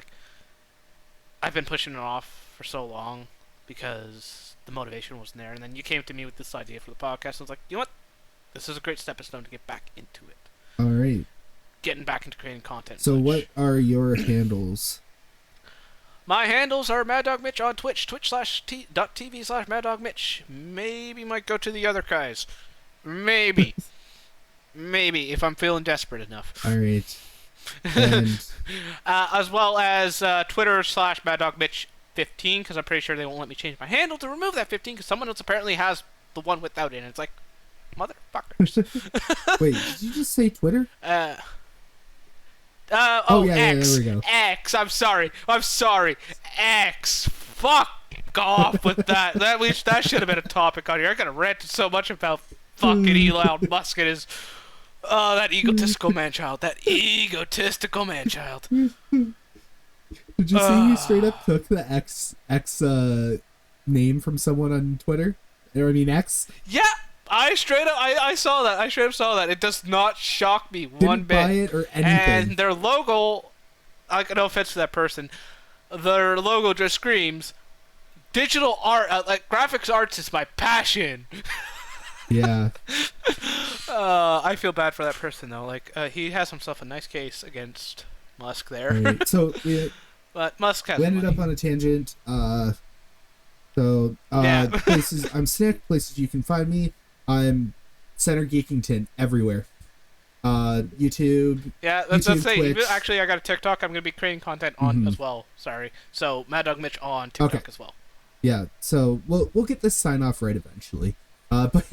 I've been pushing it off for so long because the motivation wasn't there, and then you came to me with this idea for the podcast. And I was like, you know what? this is a great stepping stone to get back into it. All right. Getting back into creating content. So what are your handles? My handles are Mad Dog Mitch on Twitch, twitch.tv/MadDogMitch. Maybe might go to the other guys. Maybe. Maybe, if I'm feeling desperate enough. All right. And as well as Twitter/MadDogMitch15, because I'm pretty sure they won't let me change my handle to remove that 15, because someone else apparently has the one without it, and it's like, motherfuckers. wait, did you just say Twitter? Yeah, there X. we go. X. I'm sorry. X. Fuck off with that. That should have been a topic on here. I got ranted so much about fucking Elon Musk and his that egotistical man-child. Did you see he straight up took the X name from someone on Twitter? Or I mean X? Yeah, I straight up saw that. It does not shock me one bit. Didn't buy it or anything. And their logo, like, no offense to that person, their logo just screams, digital art, like graphics arts is my passion. Yeah. I feel bad for that person though. Like, he has himself a nice case against Musk there. Right. So but Musk has we ended money. up on a tangent. Places I'm Snick, places you can find me. I'm Center Geekington everywhere. YouTube. Yeah, let's say Twitch. actually I got a TikTok. I'm gonna be creating content on as well. Sorry. So Mad Dog Mitch on TikTok as well. Yeah. So we'll get this sign off right eventually. But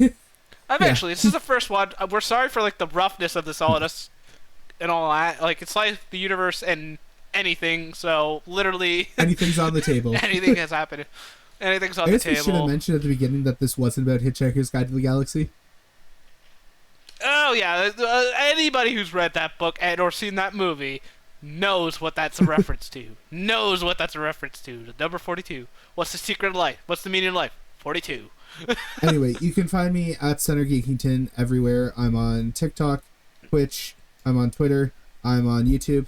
eventually, this is the first one. We're sorry for like the roughness of this all and us and all that. Like, it's like the universe and anything. So literally anything's on the table. Anything has happened. Anything's on I the guess we should have table. mentioned at the beginning that this wasn't about Hitchhiker's Guide to the Galaxy. Oh yeah, anybody who's read that book and or seen that movie knows what that's a reference to. Knows what that's a reference to. The number 42. What's the secret of life? What's the meaning of life? 42. Anyway, you can find me at Center Geekington everywhere. I'm on TikTok, Twitch, I'm on Twitter, I'm on YouTube.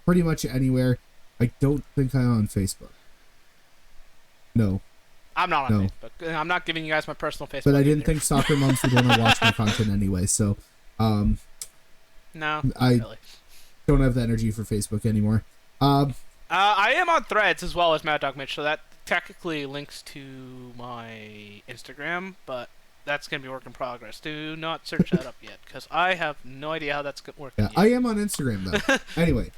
Pretty much anywhere. I don't think I'm on Facebook. No. I'm not on Facebook. I'm not giving you guys my personal Facebook. But I didn't either. think soccer moms would want to watch my content anyway, so no, I really. don't have the energy for Facebook anymore. I am on Threads as well as Mad Dog Mitch, so that technically links to my Instagram, but that's going to be work in progress. Do not search that up yet, because I have no idea how that's going to work. Yeah, I am on Instagram, though. Anyway,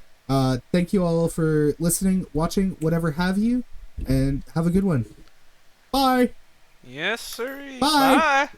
thank you all for listening, watching, whatever have you, and have a good one. Bye! Yes, sir. Bye. Bye.